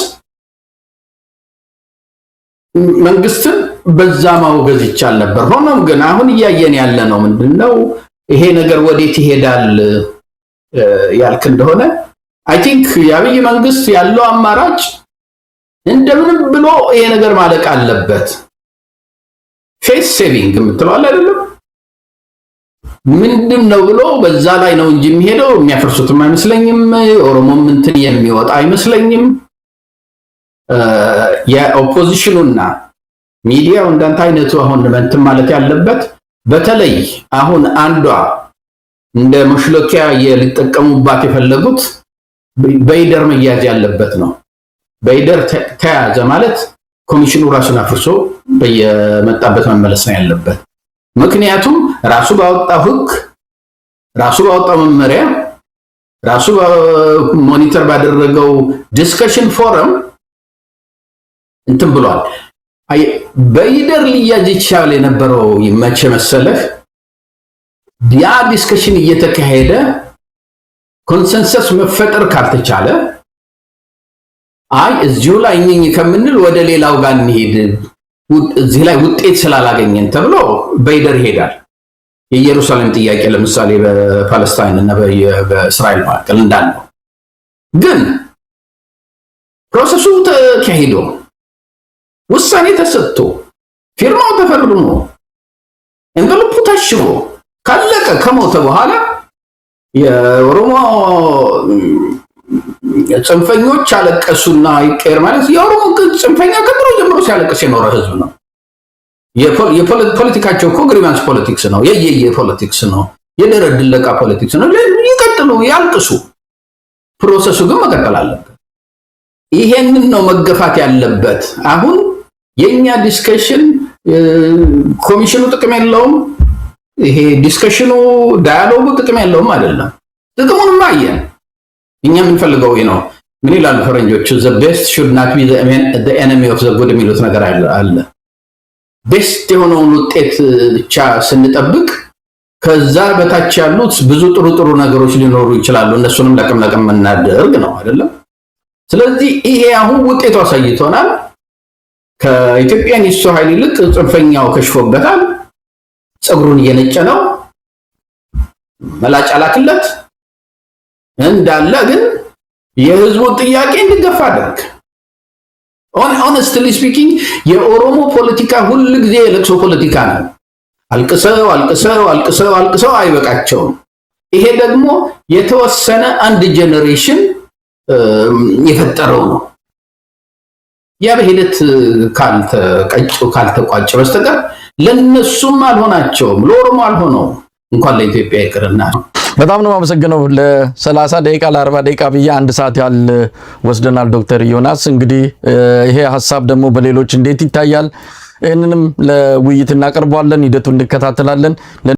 መንግስትን በዛ ማውገዝ ይቻል ነበር። ሆኖም ግን አሁን እያየን ያለ ነው ምንድነው ይሄ ነገር ወዴት ይሄዳል ያልክ እንደሆነ አይ ቲንክ የአብይ መንግስት ያለው አማራጭ እንደምንም ብሎ ይሄ ነገር ማለቅ አለበት። ፌስ ሴቪንግ የምትለው አይደለም ምንድነው ብሎ በዛ ላይ ነው እንጂ የሚሄደው የሚያፈርሱትም አይመስለኝም። ኦሮሞም እንትን የሚወጣ አይመስለኝም። የኦፖዚሽኑና ሚዲያው እንዳንተ አይነቱ አሁን እንትን ማለት ያለበት በተለይ አሁን አንዷ እንደ መሽሎኪያ ሊጠቀሙባት የፈለጉት በይደር መያዝ ያለበት ነው። በይደር ተያዘ ማለት ኮሚሽኑ ራሱን አፍርሶ በየመጣበት መመለስ ነው ያለበት። ምክንያቱም ራሱ ባወጣው ህግ፣ ራሱ ባወጣው መመሪያ፣ ራሱ ሞኒተር ባደረገው ዲስከሽን ፎረም እንትን ብሏል። በይደር ሊያዝ ይቻል የነበረው መቼ መሰለህ? ያ ዲስከሽን እየተካሄደ ኮንሰንሰስ መፈጠር ካልተቻለ አይ እዚሁ ላይ እኛ ከምንል ወደ ሌላው ጋር እንሄድ እዚህ ላይ ውጤት ስላላገኘን ተብሎ በይደር ይሄዳል። የኢየሩሳሌም ጥያቄ ለምሳሌ በፓለስታይን እና በእስራኤል መካከል እንዳለው ግን ፕሮሰሱ ተካሂዶ ውሳኔ ተሰጥቶ ፊርማው ተፈርሞ እንግልፑ ታሽጎ ካለቀ ከሞተ በኋላ የኦሮሞ ጽንፈኞች አለቀሱና ይቀር ማለት የኦሮሞ ጽንፈኛ ከድሮ ጀምሮ ሲያለቅስ የኖረ ህዝብ ነው። የፖለቲካቸው እኮ ግሪቫንስ ፖለቲክስ ነው፣ የየየ ፖለቲክስ ነው፣ የደረድለቃ ፖለቲክስ ነው። ይቀጥሉ ያልቅሱ፣ ፕሮሰሱ ግን መቀጠል አለበት። ይሄንን ነው መገፋት ያለበት። አሁን የኛ ዲስከሽን ኮሚሽኑ ጥቅም የለውም፣ ይሄ ዲስከሽኑ ዳያሎጉ ጥቅም የለውም አይደለም። ጥቅሙንም አየን። እኛ የምንፈልገው ነው ምን ይላሉ ፈረንጆቹ the best should not be the enemy of the good የሚሉት ነገር አለ። ቤስት የሆነውን ውጤት ብቻ ስንጠብቅ ከዛ በታች ያሉት ብዙ ጥሩ ጥሩ ነገሮች ሊኖሩ ይችላሉ። እነሱንም ለቀም እናደርግ ነው አይደለም። ስለዚህ ይሄ አሁን ውጤቱ አሳይቶናል። ከኢትዮጵያን ይሶ ኃይል ይልቅ ጽንፈኛው ከሽፎበታል። ጸጉሩን እየነጨ ነው። መላጫ ላክለት እንዳለ ግን የህዝቡ ጥያቄ እንዲገፋ አድርግ። honestly speaking የኦሮሞ ፖለቲካ ሁሉ ጊዜ የለቅሶ ፖለቲካ ነው። አልቅሰው አይበቃቸውም። ይሄ ደግሞ የተወሰነ አንድ ጄኔሬሽን የፈጠረው ነው። ያ በሂደት ካልተቋጨ በስተቀር ለነሱም አልሆናቸውም፣ ለኦሮሞ አልሆነው እንኳን ለኢትዮጵያ ይቅርና። በጣም ነው የማመሰግነው። ለ30 ደቂቃ ለ40 ደቂቃ ብዬ 1 ሰዓት ያህል ወስደናል ዶክተር ዮናስ። እንግዲህ ይሄ ሐሳብ ደግሞ በሌሎች እንዴት ይታያል? ይህንንም ለውይይት እናቀርበዋለን፣ ሂደቱን እንከታተላለን።